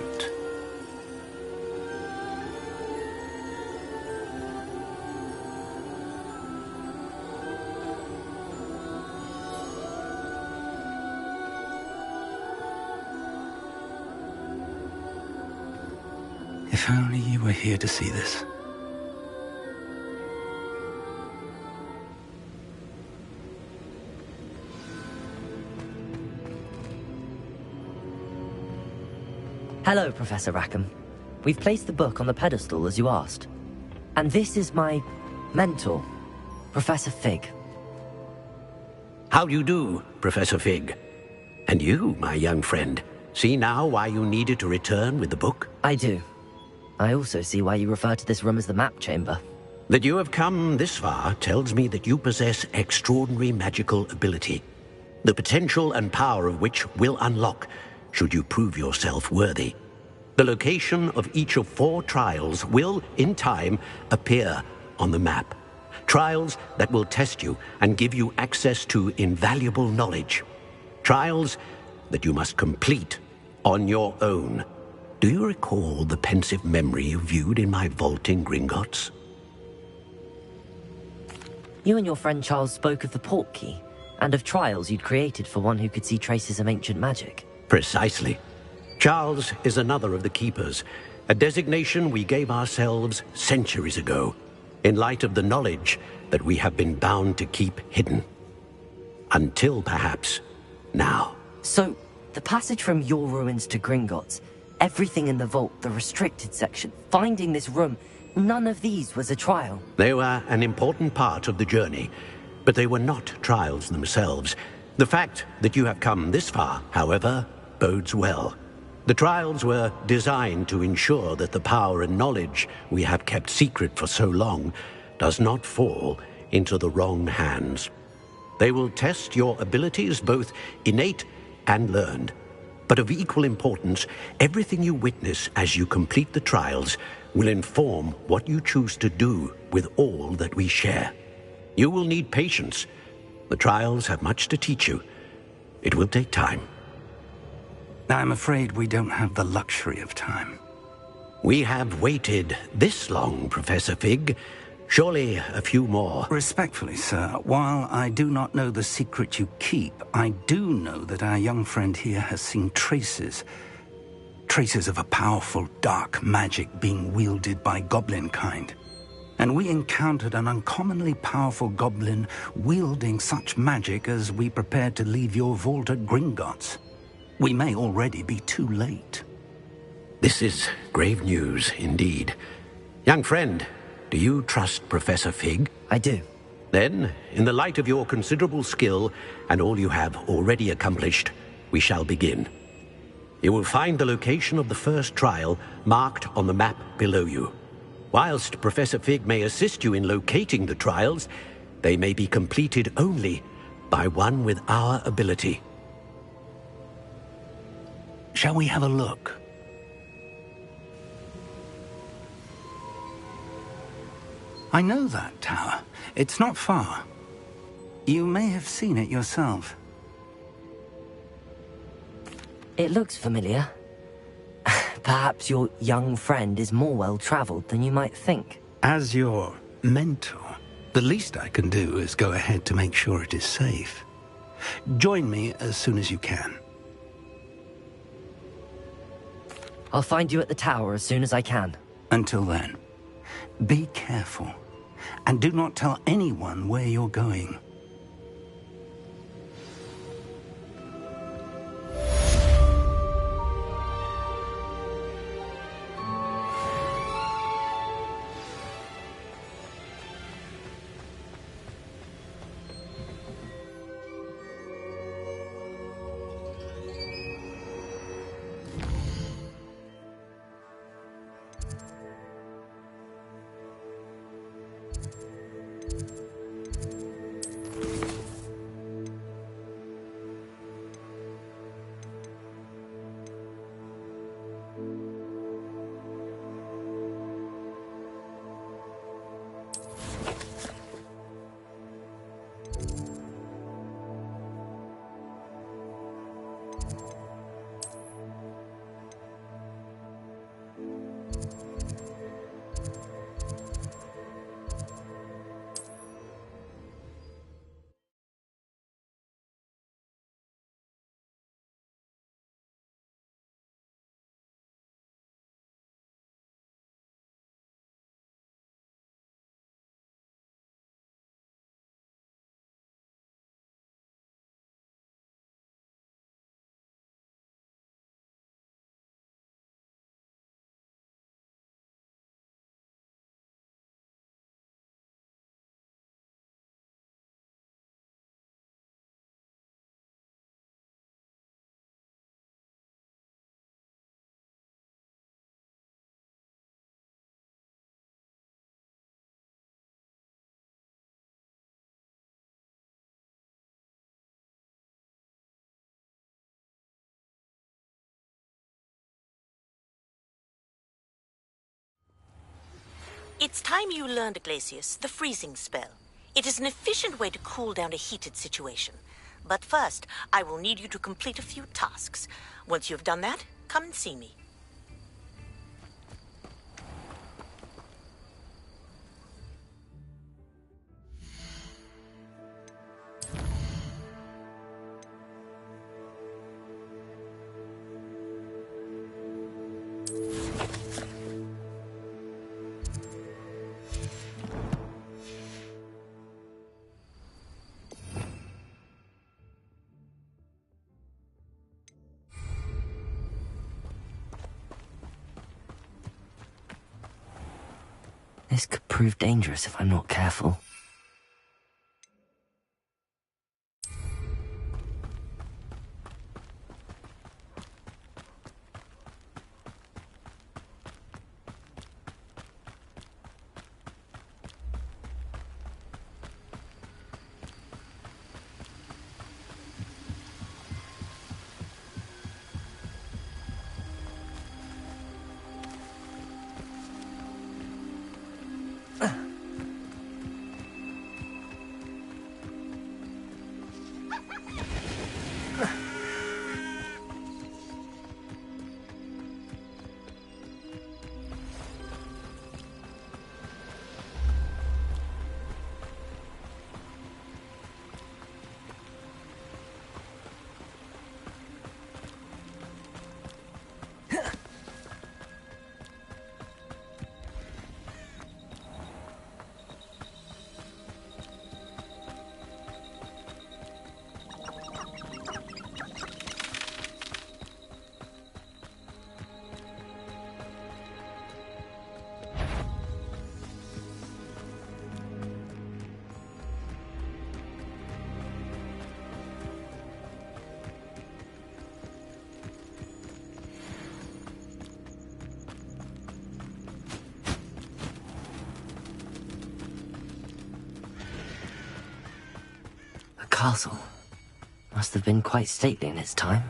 If only you were here to see this. Hello, Professor Rackham. We've placed the book on the pedestal as you asked. And this is my mentor, Professor Fig. How do you do, Professor Fig? And you, my young friend, see now why you needed to return with the book? I do. I also see why you refer to this room as the map chamber. That you have come this far tells me that you possess extraordinary magical ability, the potential and power of which will unlock should you prove yourself worthy. The location of each of 4 trials will, in time, appear on the map. Trials that will test you and give you access to invaluable knowledge. Trials that you must complete on your own. Do you recall the pensive memory you viewed in my vault in Gringotts? You and your friend Charles spoke of the Portkey, and of trials you'd created for one who could see traces of ancient magic. Precisely. Charles is another of the Keepers, a designation we gave ourselves centuries ago, in light of the knowledge that we have been bound to keep hidden. Until, perhaps, now. So, the passage from your ruins to Gringotts, everything in the vault, the restricted section, finding this room, none of these was a trial. They were an important part of the journey, but they were not trials themselves. The fact that you have come this far, however, bodes well. The trials were designed to ensure that the power and knowledge we have kept secret for so long does not fall into the wrong hands. They will test your abilities, both innate and learned. But of equal importance, everything you witness as you complete the trials will inform what you choose to do with all that we share. You will need patience. The trials have much to teach you. It will take time. I'm afraid we don't have the luxury of time. We have waited this long, Professor Fig. Surely a few more. Respectfully, sir, while I do not know the secret you keep, I do know that our young friend here has seen traces. Traces of a powerful dark magic being wielded by goblin kind. And we encountered an uncommonly powerful goblin wielding such magic as we prepared to leave your vault at Gringotts. We may already be too late. This is grave news indeed. Young friend, do you trust Professor Fig? I do. Then, in the light of your considerable skill and all you have already accomplished, we shall begin. You will find the location of the first trial marked on the map below you. Whilst Professor Fig may assist you in locating the trials, they may be completed only by one with our ability. Shall we have a look? I know that tower. It's not far. You may have seen it yourself. It looks familiar. Perhaps your young friend is more well-traveled than you might think. As your mentor, the least I can do is go ahead to make sure it is safe. Join me as soon as you can. I'll find you at the tower as soon as I can. Until then, be careful, and do not tell anyone where you're going. It's time you learned, Glacius, the freezing spell. It is an efficient way to cool down a heated situation. But first, I will need you to complete a few tasks. Once you've done that, come and see me. This could prove dangerous if I'm not careful. Castle. Must have been quite stately in its time.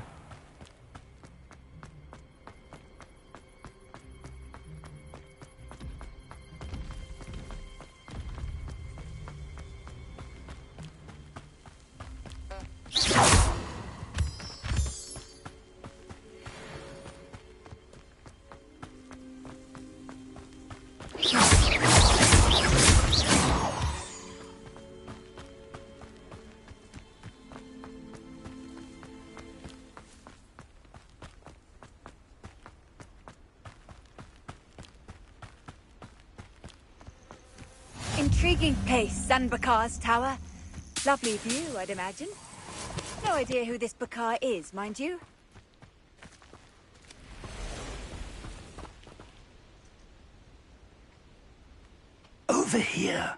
Intriguing place, Zanbakar's tower. Lovely view, I'd imagine. No idea who this Bakar is, mind you. Over here.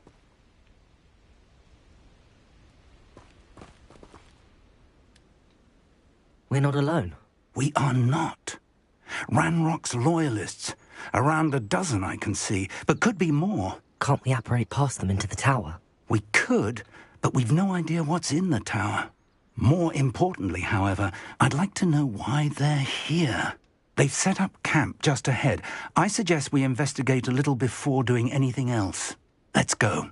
We're not alone. We are not. Ranrock's loyalists. Around a dozen I can see, but could be more. Can't we apparate past them into the tower? We could, but we've no idea what's in the tower. More importantly, however, I'd like to know why they're here. They've set up camp just ahead. I suggest we investigate a little before doing anything else. Let's go.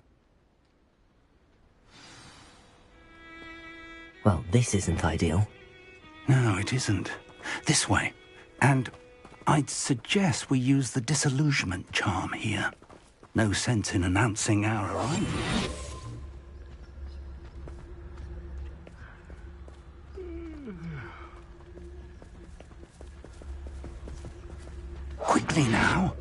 Well, this isn't ideal. No, it isn't. This way. And I'd suggest we use the disillusionment charm here. No sense in announcing our arrival. Quickly now.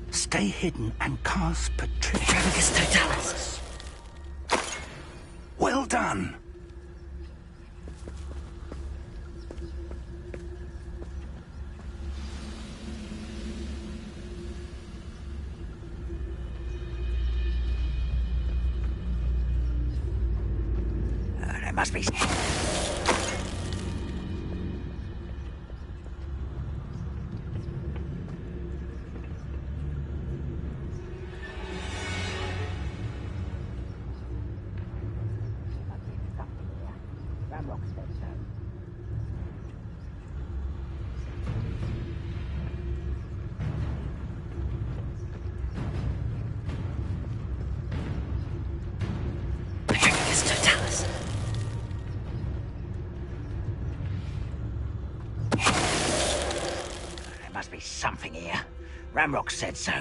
Stay hidden and cast Patricia Totalis. Well done. There must be... There must be something here. Ranrock said so.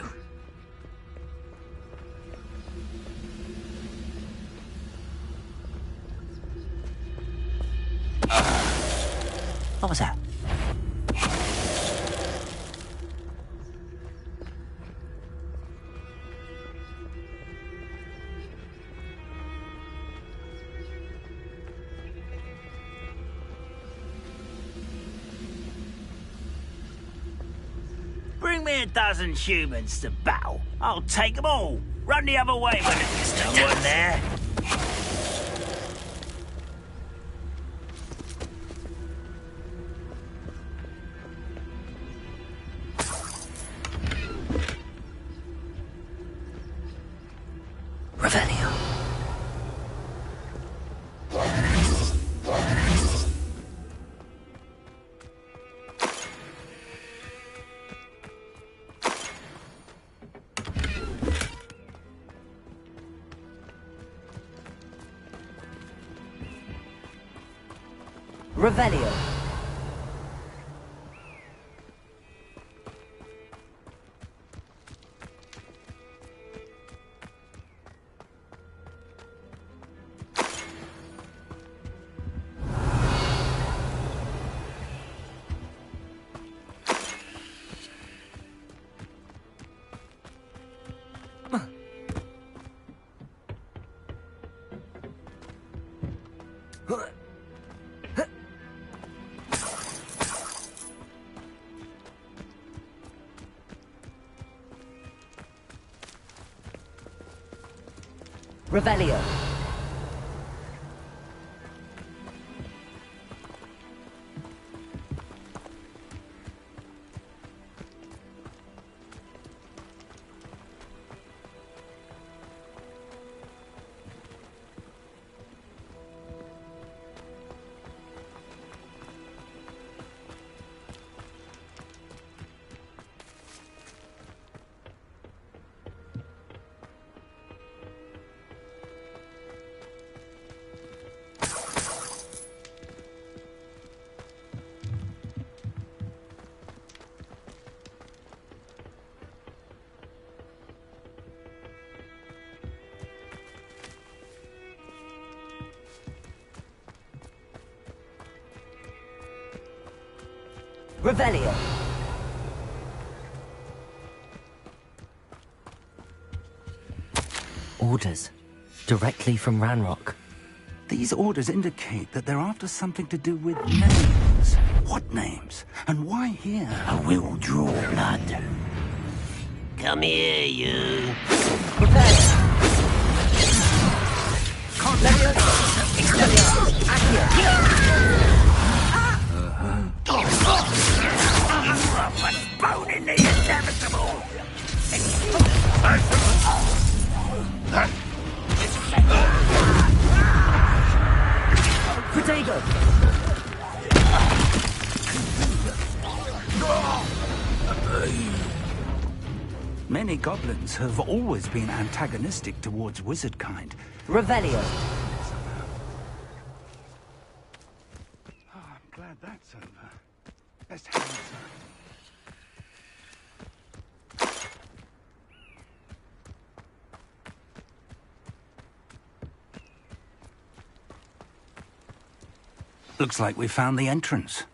What was that? Bring me a dozen humans to battle. I'll take them all. Run the other way when there's someone there. Revelio. Revelio. Revelio. Revelio. Orders. Directly from Ranrock. These orders indicate that they're after something to do with names. What names? And why here? I will draw blood. Come here, you. Postponing the inevitable. Potato! Many goblins have always been antagonistic towards wizard kind. Revelio. Oh, I'm glad that's over. Best hand, sir. Looks like we found the entrance.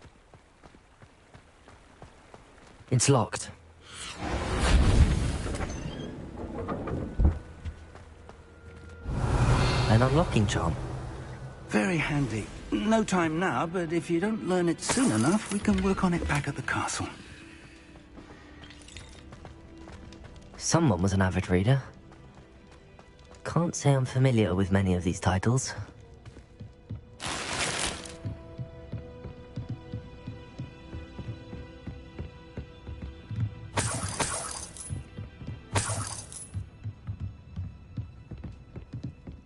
It's locked. An unlocking charm. Very handy. No time now, but if you don't learn it soon enough, we can work on it back at the castle. Someone was an avid reader. Can't say I'm familiar with many of these titles.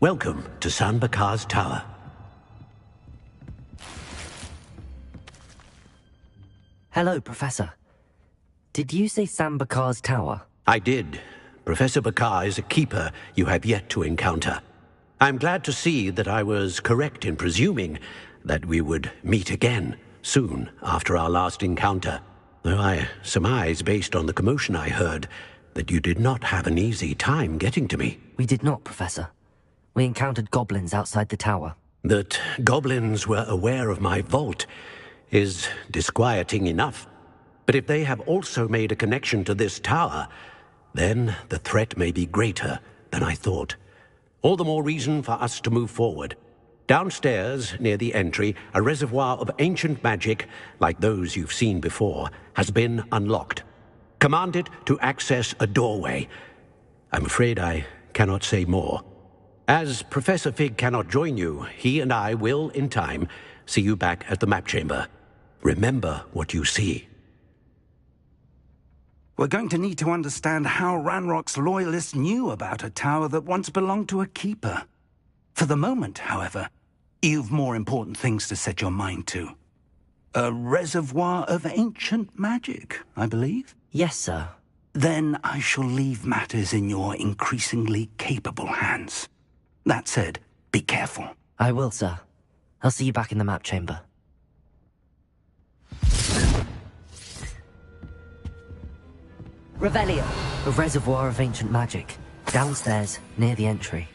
Welcome to San Bakar's Tower. Hello, Professor. Did you say Sam Bakar's tower? I did. Professor Bakar is a keeper you have yet to encounter. I'm glad to see that I was correct in presuming that we would meet again soon after our last encounter, though I surmise, based on the commotion I heard, that you did not have an easy time getting to me. We did not, Professor. We encountered goblins outside the tower. That goblins were aware of my vault is disquieting enough. But if they have also made a connection to this tower, then the threat may be greater than I thought. All the more reason for us to move forward. Downstairs, near the entry, a reservoir of ancient magic, like those you've seen before, has been unlocked. Command it to access a doorway. I'm afraid I cannot say more. As Professor Fig cannot join you, he and I will, in time, see you back at the map chamber. Remember what you see. We're going to need to understand how Ranrock's loyalists knew about a tower that once belonged to a keeper. For the moment, however, you've more important things to set your mind to. A reservoir of ancient magic, I believe? Yes, sir. Then I shall leave matters in your increasingly capable hands. That said, be careful. I will, sir. I'll see you back in the map chamber. Revelio, a reservoir of ancient magic. Downstairs, near the entry.